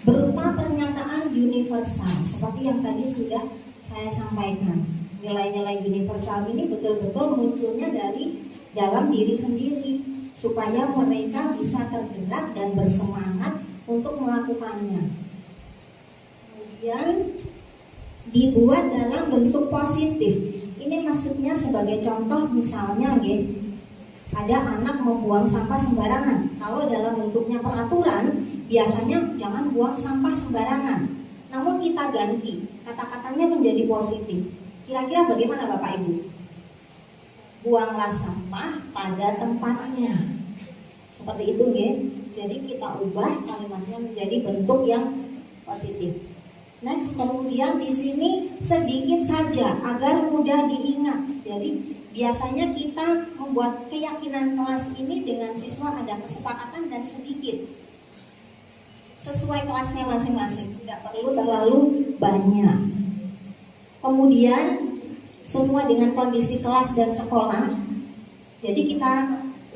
berupa pernyataan universal seperti yang tadi sudah saya sampaikan. Nilai-nilai universal ini betul-betul munculnya dari dalam diri sendiri supaya mereka bisa tergerak dan bersemangat untuk melakukannya. Kemudian dibuat dalam bentuk positif. Ini maksudnya sebagai contoh, misalnya ada anak membuang sampah sembarangan. Kalau dalam bentuknya peraturan, biasanya jangan buang sampah sembarangan. Namun kita ganti, kata-katanya menjadi positif. Kira-kira bagaimana Bapak Ibu? Buanglah sampah pada tempatnya. Seperti itu Jadi kita ubah kalimatnya menjadi bentuk yang positif. Next, kemudian di sini sedikit saja agar mudah diingat. Jadi biasanya kita membuat keyakinan kelas ini dengan siswa ada kesepakatan dan sedikit. Sesuai kelasnya masing-masing, tidak perlu terlalu banyak. Kemudian sesuai dengan kondisi kelas dan sekolah, jadi kita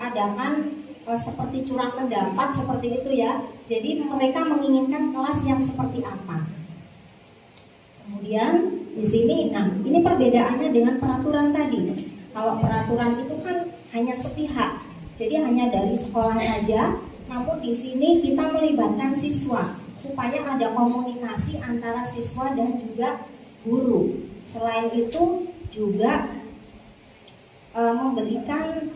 adakan seperti curah pendapat seperti itu ya. Jadi mereka menginginkan kelas yang seperti apa. Kemudian di sini, ini perbedaannya dengan peraturan tadi. Kalau peraturan itu kan hanya sepihak, jadi hanya dari sekolah saja. Namun di sini kita melibatkan siswa supaya ada komunikasi antara siswa dan juga guru. Selain itu juga memberikan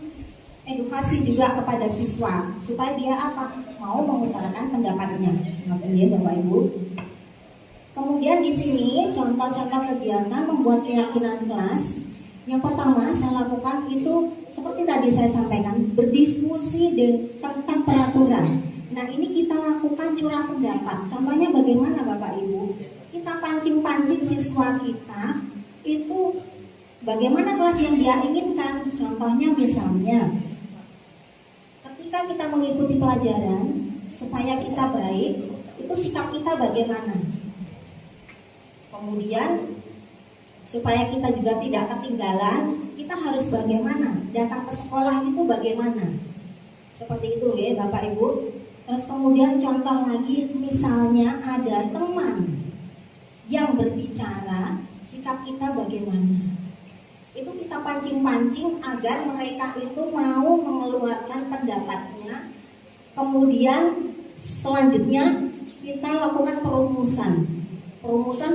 edukasi juga kepada siswa supaya dia mau mengutarakan pendapatnya. Makanya Bapak Ibu. Kemudian di sini contoh-contoh kegiatan membuat keyakinan kelas. Yang pertama saya lakukan itu seperti tadi saya sampaikan, berdiskusi tentang peraturan. Nah ini kita lakukan curah pendapat. Contohnya bagaimana Bapak Ibu? Kita pancing-pancing siswa kita itu bagaimana kelas yang dia inginkan. Contohnya misalnya, ketika kita mengikuti pelajaran supaya kita baik, itu sikap kita bagaimana? Kemudian supaya kita juga tidak ketinggalan, kita harus bagaimana? Datang ke sekolah itu bagaimana? Seperti itu Bapak Ibu. Terus kemudian contoh lagi, misalnya ada teman yang berbicara, sikap kita bagaimana? Itu kita pancing-pancing agar mereka itu mau mengeluarkan pendapatnya. Kemudian selanjutnya kita lakukan perumusan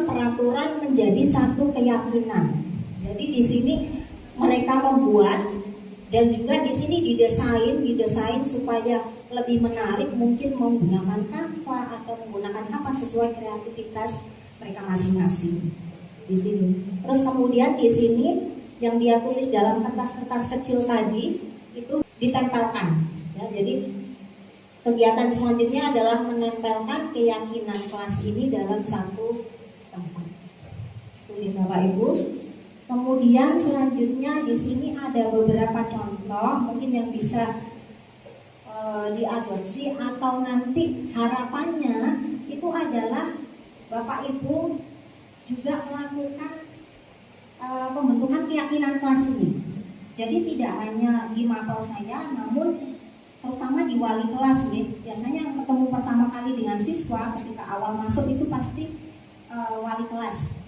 peraturan menjadi satu keyakinan. Jadi di sini mereka membuat dan juga di sini didesain supaya lebih menarik, mungkin menggunakan Canva atau menggunakan apa sesuai kreativitas mereka masing-masing. Di sini. Terus kemudian di sini yang dia tulis dalam kertas-kertas kecil tadi itu ditempelkan. Ya, jadi kegiatan selanjutnya adalah menempelkan keyakinan kelas ini dalam satu tempat. Itu Bapak Ibu. Kemudian selanjutnya di sini ada beberapa contoh mungkin yang bisa diadopsi atau nanti harapannya itu adalah Bapak Ibu juga melakukan pembentukan keyakinan kelas ini. Jadi tidak hanya di mapel saya, namun terutama di wali kelas biasanya yang ketemu pertama kali dengan siswa ketika awal masuk itu pasti wali kelas.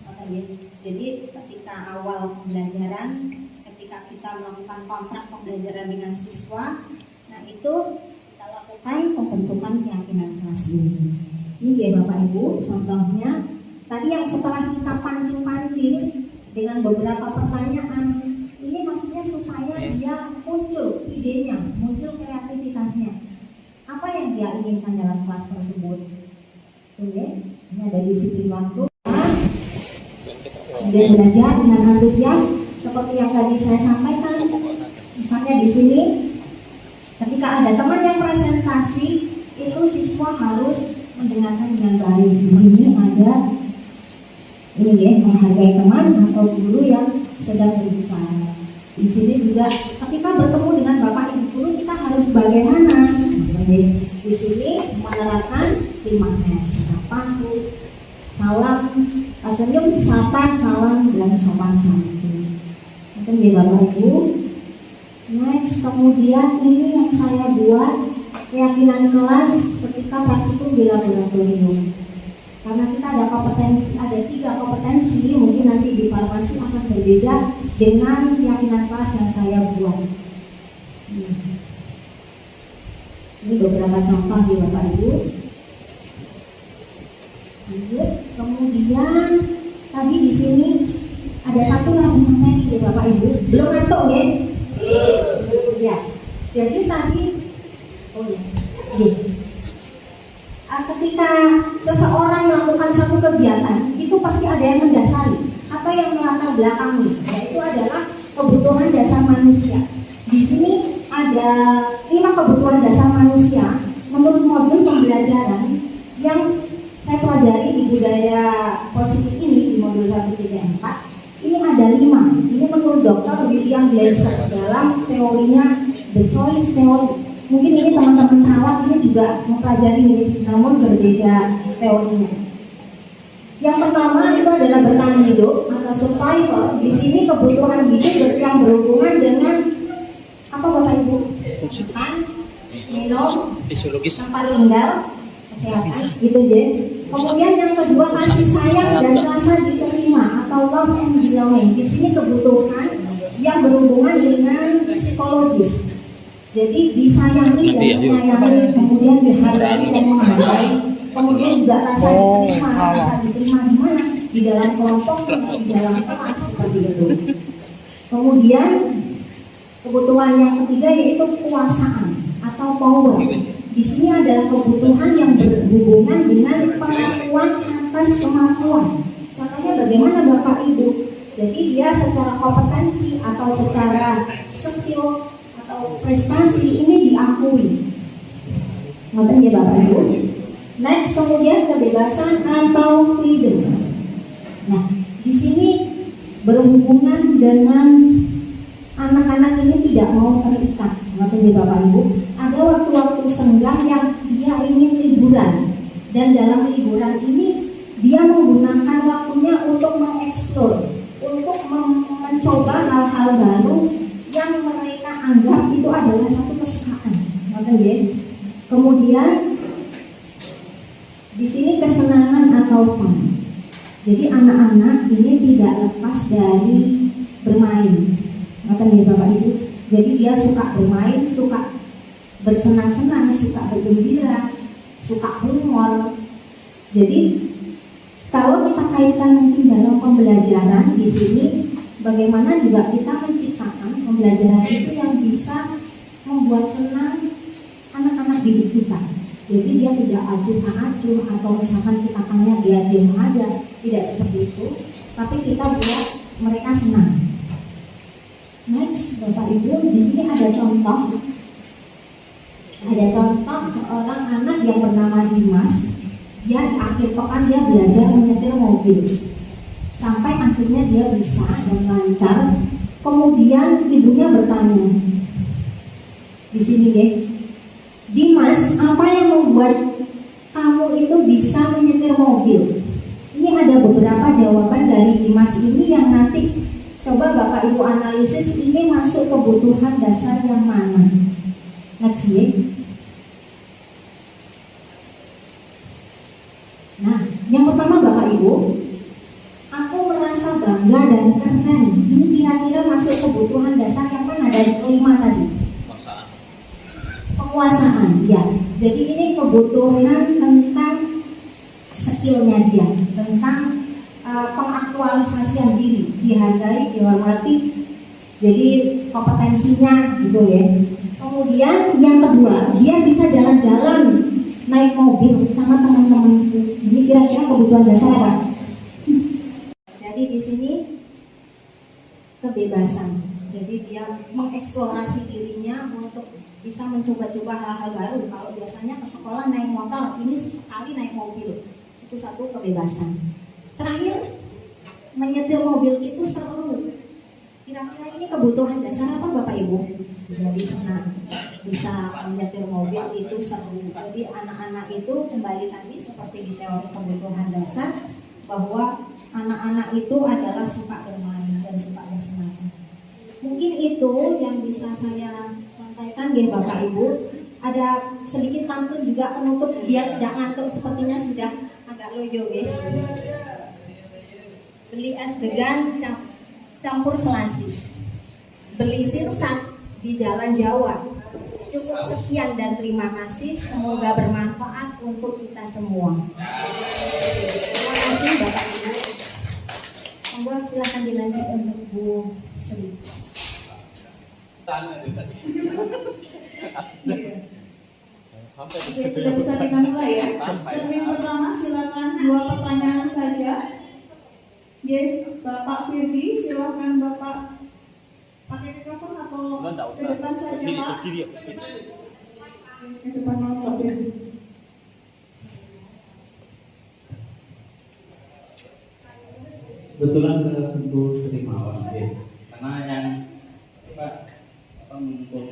Jadi ketika awal pembelajaran, ketika kita melakukan kontrak pembelajaran dengan siswa, nah itu kita lakukan pembentukan keyakinan kelas ini. Ini ya Bapak Ibu, contohnya tadi yang setelah kita pancing-pancing dengan beberapa pertanyaan, ini maksudnya supaya dia muncul idenya, muncul kreativitasnya. Apa yang dia inginkan dalam kelas tersebut? Ini ada disiplin waktu. Dia belajar dengan antusias seperti yang tadi saya sampaikan. Misalnya di sini, ketika ada teman yang presentasi, itu siswa harus mendengarkan dengan baik. Di sini ada menghargai teman atau guru yang sedang berbicara. Di sini juga ketika bertemu dengan Bapak Ibu guru kita harus bagaimana? Di sini menerapkan 5S. Apa sih Salam, senyum, sapa, salam, dan sopan santun. Itu ya Bapak Ibu. Next, kemudian ini yang saya buat keyakinan kelas ketika praktikum di laboratorium. Karena kita ada kompetensi, ada 3 kompetensi, mungkin nanti di farmasi akan berbeda dengan keyakinan kelas yang saya buat. Ini beberapa contoh di Bapak Ibu. Lanjut, kemudian tadi di sini ada satu lagi materi di Bapak Ibu. Belum ngantuk ya? Ya. Jadi tadi, ketika seseorang melakukan satu kegiatan, itu pasti ada yang mendasari atau yang melatar belakangi, yaitu adalah kebutuhan dasar manusia. Di sini ada 5 kebutuhan dasar manusia menurut modul pembelajaran yang saya pelajari di budaya positif ini di modul 134. Ini ada 5. Ini menurut Dr. William Glasser dalam teorinya The Choice Theory. Mungkin ini teman-teman perawat ini juga mempelajari ini, namun berbeda teorinya. Yang pertama itu adalah bertahan hidup atau survival. Di sini kebutuhan hidup yang berhubungan dengan apa Bapak Ibu? Makan, minum, tempat tinggal, kesehatan, gitu ya. Kemudian yang kedua kasih sayang dan rasa diterima atau love and belonging. Di sini kebutuhan yang berhubungan dengan psikologis. Jadi disayangi dan menyayangi, kemudian dihargai dan menghargai, kemudian juga rasa diterima di mana? Di dalam kelompok, di dalam kelas seperti itu. Kemudian kebutuhan yang ketiga yaitu kekuasaan atau power. Di sini adalah kebutuhan yang berhubungan dengan pengakuan atas kemampuan. Contohnya bagaimana Bapak Ibu? Jadi dia secara kompetensi atau secara skill atau prestasi ini diakui. Ngoten ya Bapak Ibu. Next, kemudian kebebasan atau freedom. Nah, di sini berhubungan dengan anak-anak ini tidak mau terikat. Ngoten ya Bapak Ibu. Ada waktu-waktu senggang yang dia ingin liburan, dan dalam liburan ini dia menggunakan waktunya untuk mengeksplor, untuk mencoba hal-hal baru yang mereka anggap itu adalah satu kesukaan. Ya. Kemudian di sini kesenangan atau fun. Jadi anak-anak ini tidak lepas dari bermain. Ya Bapak Ibu. Jadi dia suka bermain, suka bersenang-senang, suka bergembira, suka humor. Jadi kalau kita kaitkan mungkin dalam pembelajaran di sini, bagaimana juga kita menciptakan pembelajaran itu yang bisa membuat senang anak-anak didik kita. Jadi dia tidak acuh-acuh atau misalkan kita tanya dia diam aja, tidak seperti itu. Tapi kita buat mereka senang. Next, Bapak Ibu, di sini ada contoh. Ada contoh seorang anak yang bernama Dimas. Dia di akhir pekan dia belajar menyetir mobil. Sampai akhirnya dia bisa dan lancar. Kemudian ibunya bertanya. Di sini deh. Dimas, apa yang membuat kamu itu bisa menyetir mobil? Ini ada beberapa jawaban dari Dimas ini yang nanti coba Bapak Ibu analisis ini masuk kebutuhan dasar yang mana. Next ya. Nah, yang pertama Bapak Ibu, aku merasa bangga dan keren. Ini kira-kira masuk kebutuhan dasar yang mana dari kelima tadi? Penguasaan, ya. Jadi ini kebutuhan tentang skillnya dia, tentang pengaktualisasian diri, dihargai, dihormati. Jadi kompetensinya gitu ya. Kemudian yang kedua, dia bisa jalan-jalan naik mobil sama teman-teman. Ini kira-kira kebutuhan dasar apa? Jadi di sini kebebasan. Jadi dia mengeksplorasi dirinya untuk bisa mencoba-coba hal-hal baru. Kalau biasanya ke sekolah naik motor, ini sesekali naik mobil. Itu satu kebebasan. Terakhir, menyetir mobil itu seru. Kira-kira ini kebutuhan dasar apa Bapak Ibu? Jadi senang. Bisa menyetir mobil itu seru. Jadi anak-anak itu kembali tadi seperti di teori kebutuhan dasar, bahwa anak-anak itu adalah suka bermain dan suka bersenang-senang. Mungkin itu yang bisa saya sampaikan ya Bapak Ibu. Ada sedikit pantun juga penutup biar tidak ngantuk, sepertinya sudah agak loyo ya. Beli es degan campur selasi, beli sirsat di Jalan Jawa. Cukup sekian dan terima kasih. Semoga bermanfaat untuk kita semua. Terima kasih Bapak Ibu. Monggo silakan dilanjut untuk Bu Sri. Oke, sudah bisa kita mulai ya. Termin pertama silakan 2 pertanyaan saja. Ya, Bapak Firdi, silakan Bapak pakai mikrofon atau ke depan saja Pak. Ke depan Bapak Firdi. Kebetulan ke Bu Sri Mawar, karena yang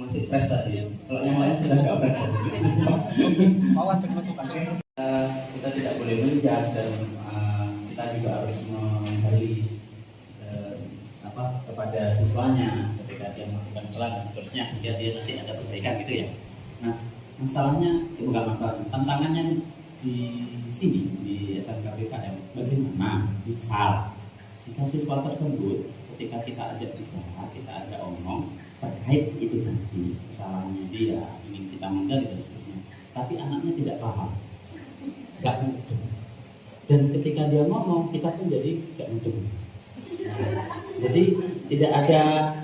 masih fresh tadi ya. Kalau yang lain sudah nggak fresh tadi. Kita tidak boleh menjas dan kita juga harus menggali kepada siswanya ketika dia melakukan kesalahan dan seterusnya, biar dia nanti ada perbaikan gitu ya. Nah, masalahnya bukan masalah, tantangannya di sini di SMKPKM bagaimana misal jika siswa tersebut ketika kita ajak bicara, kita ajak omong terkait itu tadi kesalahannya dia, ingin kita menggali dan seterusnya, tapi anaknya tidak paham, gak mudeng, dan ketika dia ngomong kita pun jadi gak mudeng. Nah, jadi tidak ada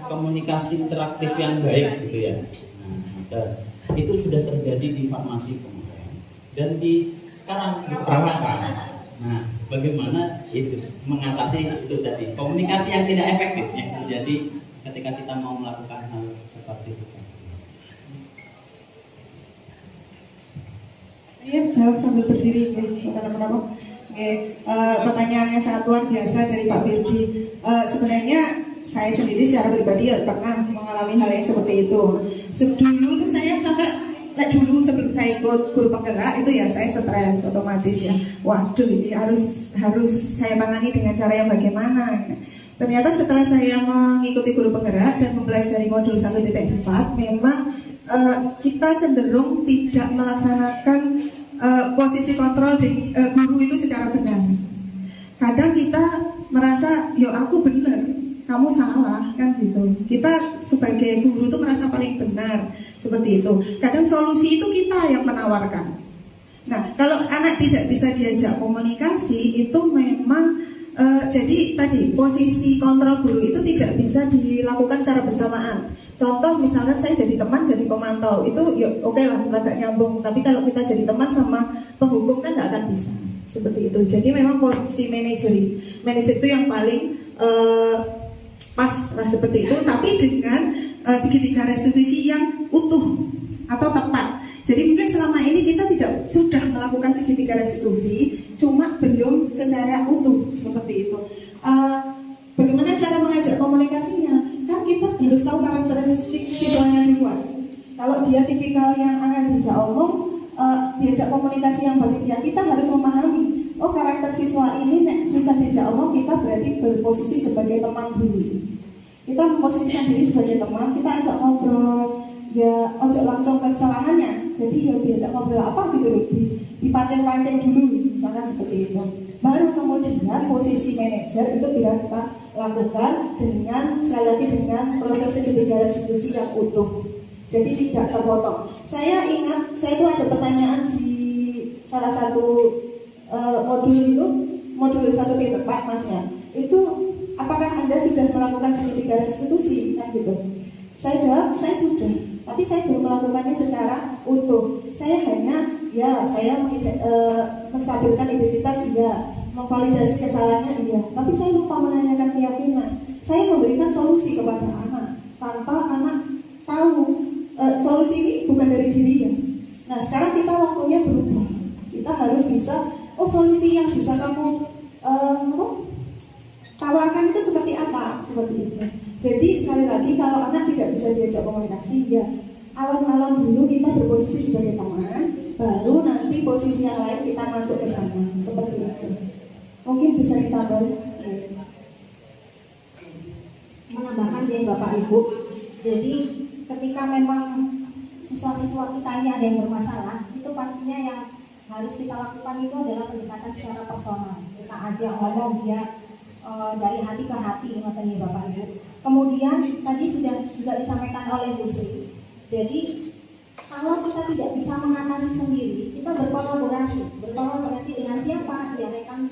komunikasi interaktif yang baik gitu ya. Nah, itu sudah terjadi di farmasi kemarin dan di sekarang di perawatan. Nah, bagaimana itu mengatasi itu tadi komunikasi yang tidak efektif yang terjadi ketika kita mau melakukan hal seperti itu. Saya jawab sambil berdiri, teman-teman. Pertanyaannya sangat luar biasa dari Pak Firdi. Sebenarnya saya sendiri secara pribadi pernah mengalami hal yang seperti itu. Dulu tuh saya sampai dulu sebelum saya ikut guru penggerak itu ya saya stres otomatis ya. Waduh, ini harus saya tangani dengan cara yang bagaimana? Ternyata setelah saya mengikuti guru penggerak dan mempelajari modul 1.4, memang kita cenderung tidak melaksanakan posisi kontrol di guru itu secara benar. Kadang kita merasa, yo aku benar, kamu salah, kan gitu. Kita sebagai guru itu merasa paling benar, seperti itu. Kadang solusi itu kita yang menawarkan. Nah, kalau anak tidak bisa diajak komunikasi, itu memang jadi tadi posisi kontrol guru itu tidak bisa dilakukan secara bersamaan. Contoh misalkan saya jadi teman, jadi pemantau, itu ya oke lah, agak nyambung. Tapi kalau kita jadi teman sama penghukum kan nggak akan bisa seperti itu. Jadi memang posisi manajer itu yang paling pas lah seperti itu. Tapi dengan segitiga restitusi yang utuh atau tepat. Jadi mungkin selama ini kita sudah melakukan segitiga restitusi, cuma belum secara utuh seperti itu. Bagaimana cara mengajak komunikasinya? Kan kita harus tahu karakteristik siswanya duluan. Kalau dia tipikal yang akan diajak omong, diajak komunikasi yang baik, ya kita harus memahami. Oh, karakter siswa ini susah diajak omong, kita berarti berposisi sebagai teman dulu. Kita memposisikan diri sebagai teman, kita ajak ngobrol. Ya, ojo langsung ke kesalahannya. Jadi ya diajak ngobrol apa gitu, dipancing-pancing dulu, misalkan seperti itu. Baru kemudian posisi manajer itu bisa kita lakukan dengan proses segitiga restitusi yang utuh. Jadi tidak terpotong. Saya ingat, saya itu ada pertanyaan di salah satu modul 1.4 Mas ya. Itu apakah Anda sudah melakukan segitiga restitusi kan gitu? Saya jawab, saya sudah, tapi saya belum melakukannya secara utuh. Saya hanya, saya menstabilkan identitas, memvalidasi kesalahannya, tapi saya lupa menanyakan keyakinan. Saya memberikan solusi kepada anak, tanpa anak tahu solusi ini bukan dari dirinya. Nah, sekarang kita waktunya berubah. Kita harus bisa, solusi yang bisa kamu tawarkan itu seperti apa? Seperti itu. Jadi sekali lagi kalau anak tidak bisa diajak komunikasi, ya alon-alon dulu kita berposisi sebagai teman, baru nanti posisi yang lain kita masuk ke sana, seperti itu. Mungkin bisa ditambah menambahkan dari Bapak Ibu. Jadi ketika memang siswa-siswa kita ini ada yang bermasalah, itu pastinya yang harus kita lakukan itu adalah pendekatan secara personal. Kita ajak ngomong dia dari hati ke hati, ngoten ya Bapak Ibu. Kemudian tadi sudah juga disampaikan oleh Bu Sri. Jadi kalau kita tidak bisa mengatasi sendiri, kita berkolaborasi dengan siapa? Ya rekan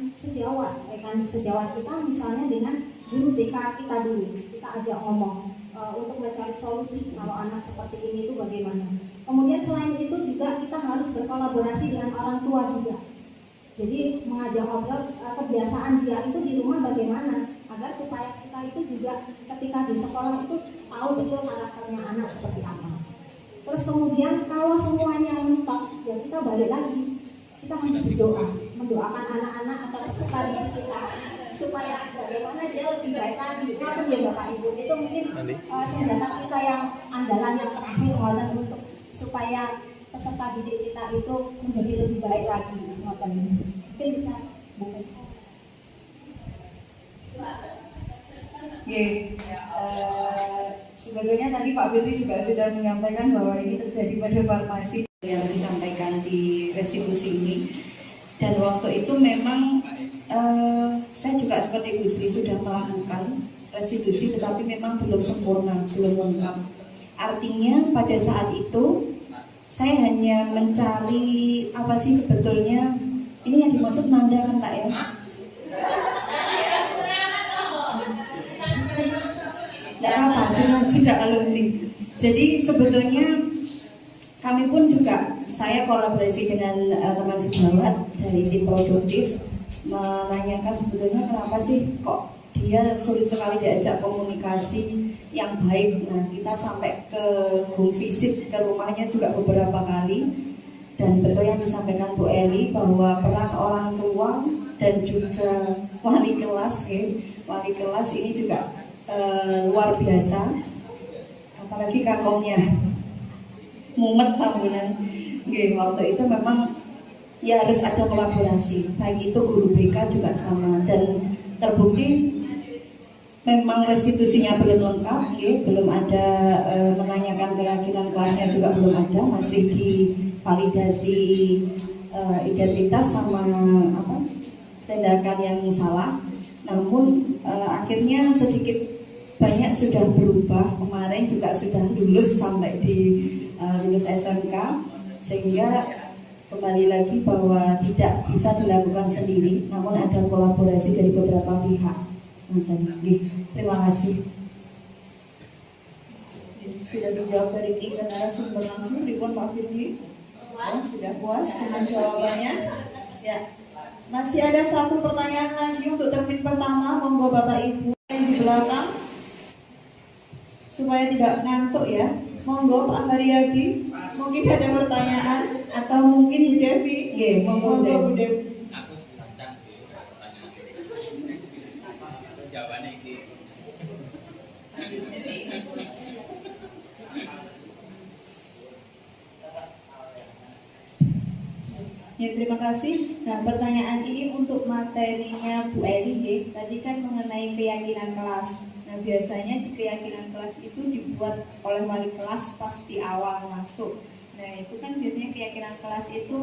sejawat kita, misalnya dengan guru BK kita dulu. Kita ajak ngomong untuk mencari solusi kalau anak seperti ini itu bagaimana. Kemudian selain itu juga kita harus berkolaborasi dengan orang tua juga. Jadi mengajak ngobrol kebiasaan dia itu di rumah bagaimana, agar supaya kita itu juga ketika di sekolah itu tahu betul karakternya anak seperti apa. Terus kemudian kalau semuanya mentok, ya kita balik lagi, kita harus berdoa, mendoakan anak-anak atau peserta didik kita supaya bagaimana dia lebih baik lagi. Ngapain ya Bapak Ibu, itu mungkin senjata kita yang andalan yang terakhir untuk supaya peserta didik kita itu menjadi lebih baik lagi. Mungkin bisa bukan. Sebetulnya tadi Pak Billy juga sudah menyampaikan bahwa ini terjadi pada farmasi yang disampaikan di restitusi ini. Dan waktu itu memang saya juga seperti Bu Sri sudah melakukan restitusi, tetapi memang belum sempurna, belum lengkap. Artinya pada saat itu saya hanya mencari apa sih sebetulnya ini yang dimaksud nanda kan Pak ya? Sudah alumni. Jadi sebetulnya kami pun juga, saya kolaborasi dengan teman sejawat dari tim produktif menanyakan sebetulnya kenapa sih kok dia sulit sekali diajak komunikasi yang baik. Nah kita sampai ke home visit ke rumahnya juga beberapa kali, dan betul yang disampaikan Bu Eli bahwa peran orang tua dan juga wali kelas wali kelas ini juga luar biasa, apalagi kakongnya mumet sambunan. Waktu itu memang ya harus ada kolaborasi, baik itu guru BK juga sama, dan terbukti memang restitusinya belum lengkap, belum ada menanyakan keyakinan kelasnya juga belum ada, masih divalidasi identitas sama tindakan yang salah. Namun akhirnya sedikit banyak sudah berubah. Kemarin juga sudah lulus sampai di lulus SMK, sehingga kembali lagi bahwa tidak bisa dilakukan sendiri, namun ada kolaborasi dari beberapa pihak. Terima kasih. Sudah dijawab dari 3 narasumber langsung, Ribon Pak Firly. Sudah puas dengan jawabannya? Ya. Masih ada satu pertanyaan lagi untuk termin pertama, monggo Bapak Ibu yang di belakang supaya tidak ngantuk ya. Monggo Pak Haryadi, mungkin ada pertanyaan atau mungkin Bu Devi. Monggo Bu Devi. Jawabannya ini. Ya, terima kasih. Nah, pertanyaan ini untuk materinya Bu Eli, tadi kan mengenai keyakinan kelas. Nah, biasanya di keyakinan kelas itu dibuat oleh wali kelas pas di awal masuk. Nah, itu kan biasanya keyakinan kelas itu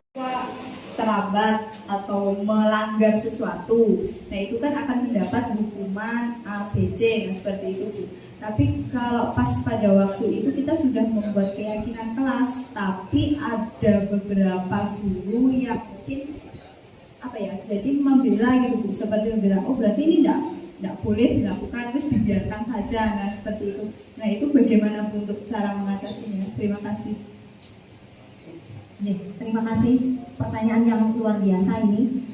terlambat atau melanggar sesuatu. Nah, itu kan akan mendapat hukuman A, B, C, nah seperti itu. Tapi kalau pas pada waktu itu kita sudah membuat keyakinan kelas, tapi ada beberapa guru yang mungkin jadi membela gitu, seperti membela, oh berarti ini tidak boleh dilakukan, terus dibiarkan saja, nah seperti itu. Nah itu bagaimana untuk cara mengatasinya? Terima kasih. Terima kasih, pertanyaan yang luar biasa ini.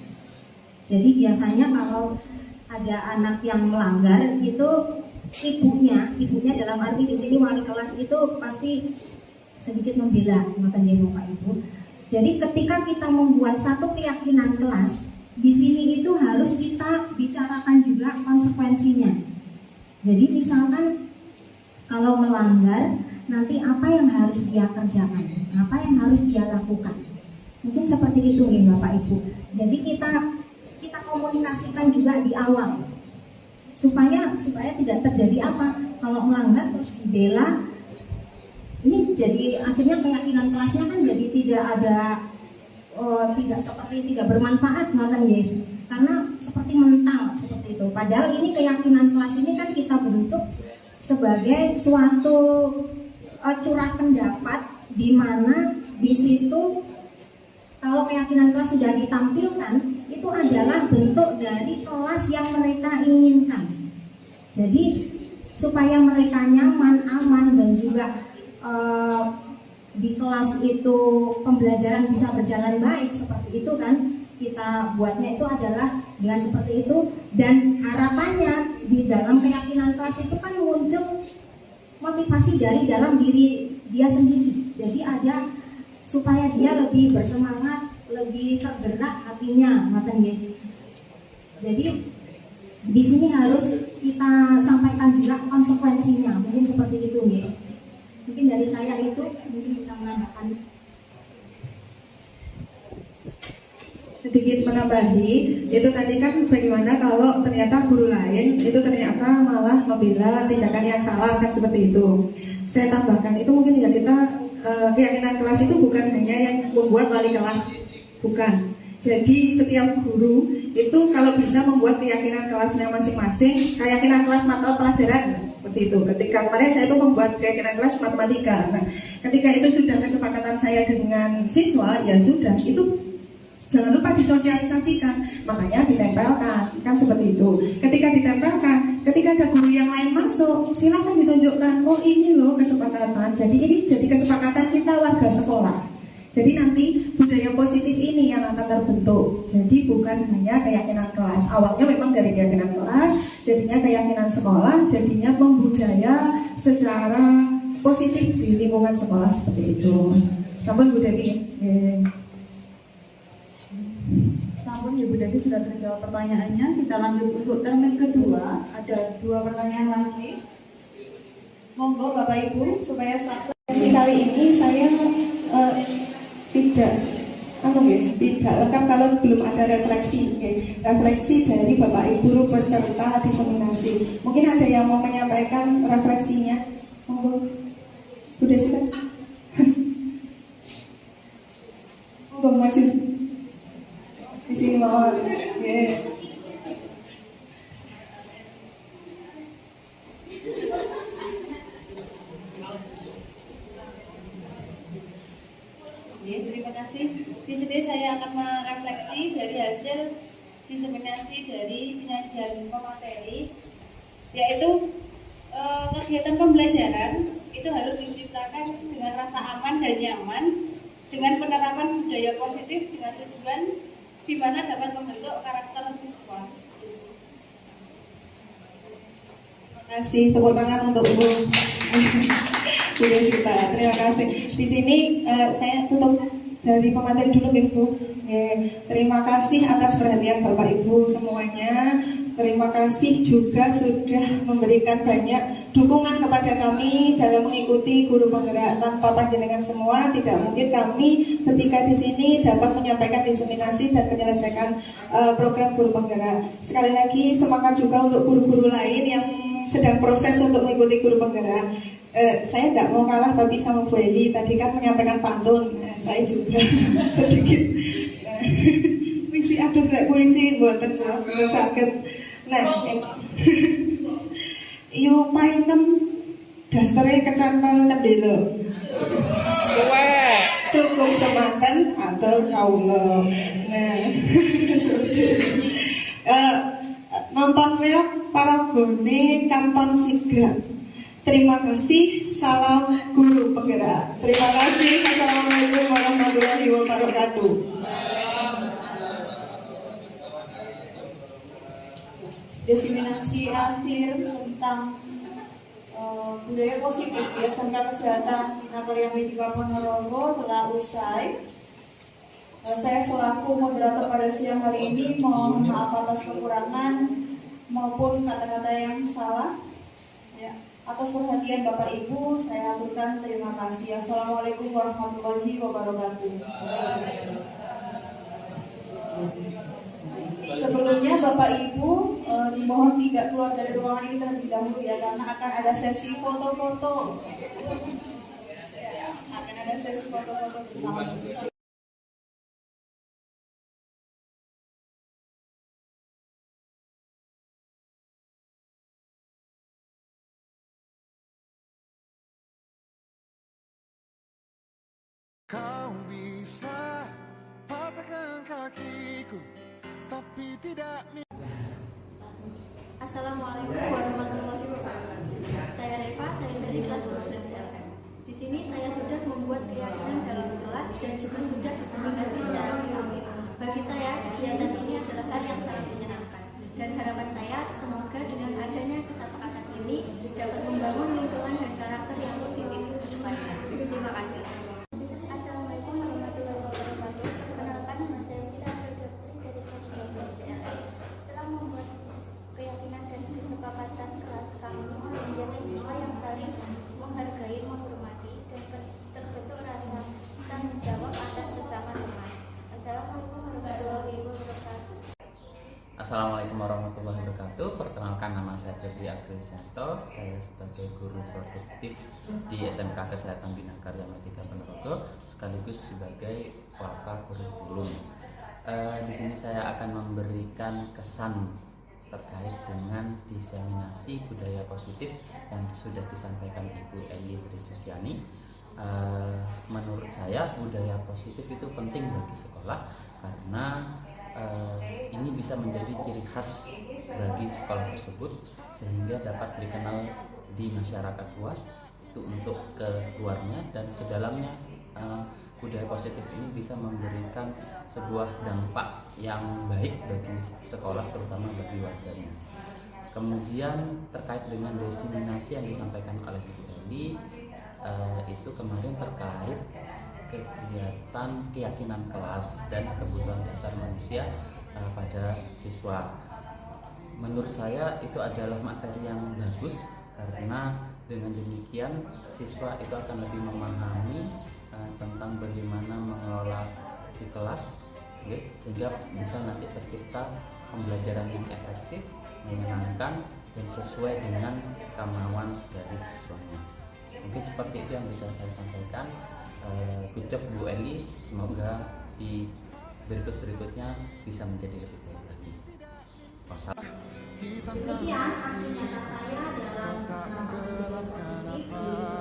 Jadi biasanya kalau ada anak yang melanggar itu ibunya dalam arti di sini wali kelas itu pasti sedikit membela, Bapak Ibu. Jadi ketika kita membuat satu keyakinan kelas, di sini itu harus kita bicarakan juga konsekuensinya. Jadi misalkan kalau melanggar, nanti apa yang harus dia kerjakan, apa yang harus dia lakukan. Mungkin seperti itu nih Bapak Ibu. Jadi kita kita komunikasikan juga di awal supaya tidak terjadi apa, kalau melanggar terus dibela, ini jadi akhirnya keyakinan kelasnya kan jadi tidak ada tidak bermanfaat ngoten nggih. Karena seperti mental seperti itu. Padahal ini keyakinan kelas ini kan kita bentuk sebagai suatu curah pendapat di mana di situ kalau keyakinan kelas sudah ditampilkan itu adalah bentuk dari kelas yang mereka inginkan. Jadi supaya mereka nyaman, aman dan juga di kelas itu pembelajaran bisa berjalan baik seperti itu kan, kita buatnya itu adalah dengan seperti itu. Dan harapannya di dalam keyakinan kelas itu kan muncul motivasi dari dalam diri dia sendiri. Jadi ada supaya dia lebih bersemangat, lebih tergerak hatinya, ngoten nggih. Jadi di sini harus kita sampaikan juga konsekuensinya, mungkin seperti itu nggih. Mungkin dari saya itu mungkin bisa menambahkan. Sedikit menambahi, itu tadi kan bagaimana kalau ternyata guru lain itu ternyata malah membela tindakan yang salah, kan seperti itu. Saya tambahkan itu mungkin ya kita keyakinan kelas itu bukan hanya yang membuat wali kelas, bukan. Jadi setiap guru itu kalau bisa membuat keyakinan kelasnya masing-masing, keyakinan kelas mata pelajaran seperti itu. Ketika kemarin saya itu membuat keyakinan kelas matematika. Nah, ketika itu sudah kesepakatan saya dengan siswa, ya sudah itu jangan lupa disosialisasikan, makanya ditempelkan, kan seperti itu. Ketika ditempelkan, ketika ada guru yang lain masuk, silakan ditunjukkan, oh ini loh kesepakatan. Jadi ini jadi kesepakatan kita warga sekolah. Jadi nanti budaya positif ini yang akan terbentuk. Jadi bukan hanya keyakinan kelas. Awalnya memang dari keyakinan kelas, jadinya keyakinan sekolah, jadinya membudaya secara positif di lingkungan sekolah seperti itu. Sampun Bu Devi. Sampun ya Bu Devi sudah terjawab pertanyaannya. Kita lanjut untuk termin kedua. Ada 2 pertanyaan lagi. Monggo Bapak Ibu supaya sesi kali ini saya tidak lengkap kalau belum ada refleksi dari Bapak Ibu peserta diseminasi. Mungkin ada yang mau menyampaikan refleksinya. Monggo Bu Desi. Monggo maju di sini mau. Terima kasih. Di sini saya akan merefleksi dari hasil diseminasi dari penyajian pemateri, yaitu kegiatan pembelajaran itu harus diciptakan dengan rasa aman dan nyaman, dengan penerapan budaya positif dengan tujuan di mana dapat membentuk karakter siswa. Terima kasih, tepuk tangan untuk Bu Desita. Terima kasih. Di sini saya tutup dari pemateri dulu ya Bu. Terima kasih atas perhatian Bapak Ibu semuanya. Terima kasih juga sudah memberikan banyak dukungan kepada kami dalam mengikuti guru penggerak. Tanpa panjenengan semua tidak mungkin kami ketika di sini dapat menyampaikan diseminasi dan menyelesaikan program guru penggerak. Sekali lagi semangat juga untuk guru-guru lain yang sedang proses untuk mengikuti guru penggerak. Saya tidak mau kalah tapi sama Bu Eli tadi kan menyampaikan pantun. Saya juga sedikit puisi, aduh puisi buatan sakit. Nah, yu painem dasarnya kecantol cendelo. Cukup semanten atau kaulo. Nah, nonton reok para gone kanton sigra. Terima kasih, salam guru penggerak. Terima kasih, assalamualaikum warahmatullahi wabarakatuh. Diseminasi akhir tentang budaya positif di SMK Kesehatan Nagari Medika Ponorogo telah usai. Saya selaku moderator pada siang hari ini mohon maaf atas kekurangan maupun kata-kata yang salah. Ya. Atas perhatian Bapak Ibu, saya aturkan terima kasih. Assalamualaikum warahmatullahi wabarakatuh. Sebelumnya Bapak Ibu dimohon tidak keluar dari ruangan ini terlebih dahulu ya, karena akan ada sesi foto-foto. Akan ada sesi foto-foto bersama. Kau bisa patahkan kakiku, tapi tidak. Assalamualaikum warahmatullahi wabarakatuh. Saya Reva, saya dari kelas 12 LM. Di sini saya sudah membuat keyakinan dalam kelas dan juga sudah disepakati secara bersama. Bagi saya, kegiatan ini adalah hal yang sangat menyenangkan. Dan harapan saya, semoga dengan adanya kesepakatan ini dapat membangun lingkungan dan karakter yang positif ke depannya. Terima kasih. Assalamualaikum warahmatullahi wabarakatuh. Perkenalkan, nama saya Fira Putri dari kelas 12 PLN. Setelah membuat keyakinan dan kesepakatan kelas kami menjadi siswa yang saling menghargai, menghormati, dan terbentuk rasa tanggung jawab atas sesama teman. Assalamualaikum warahmatullahi wabarakatuh. Assalamualaikum warahmatullahi wabarakatuh. Perkenalkan, nama saya Ferdi Agrisanto. Saya sebagai guru produktif di SMK Kesehatan Bina Karya Medika Ponorogo, sekaligus sebagai wakil kurikulum. Di sini saya akan memberikan kesan terkait dengan diseminasi budaya positif yang sudah disampaikan Ibu Eli Trisusiani. Menurut saya budaya positif itu penting bagi sekolah karena ini bisa menjadi ciri khas bagi sekolah tersebut sehingga dapat dikenal di masyarakat luas itu untuk ke luarnya dan ke dalamnya. Budaya positif ini bisa memberikan sebuah dampak yang baik bagi sekolah, terutama bagi warganya. Kemudian terkait dengan diseminasi yang disampaikan oleh Bu Eli, itu kemarin terkait kegiatan keyakinan kelas dan kebutuhan dasar manusia pada siswa. Menurut saya itu adalah materi yang bagus karena dengan demikian siswa itu akan lebih memahami tentang bagaimana mengelola di kelas, sehingga bisa nanti tercipta pembelajaran yang efektif, menyenangkan, dan sesuai dengan kemauan dari siswanya. Mungkin seperti itu yang bisa saya sampaikan. Good job Bu Eli, semoga di berikut-berikutnya bisa menjadi lebih baik lagi. Demikian aksi nyata saya dalam hal positif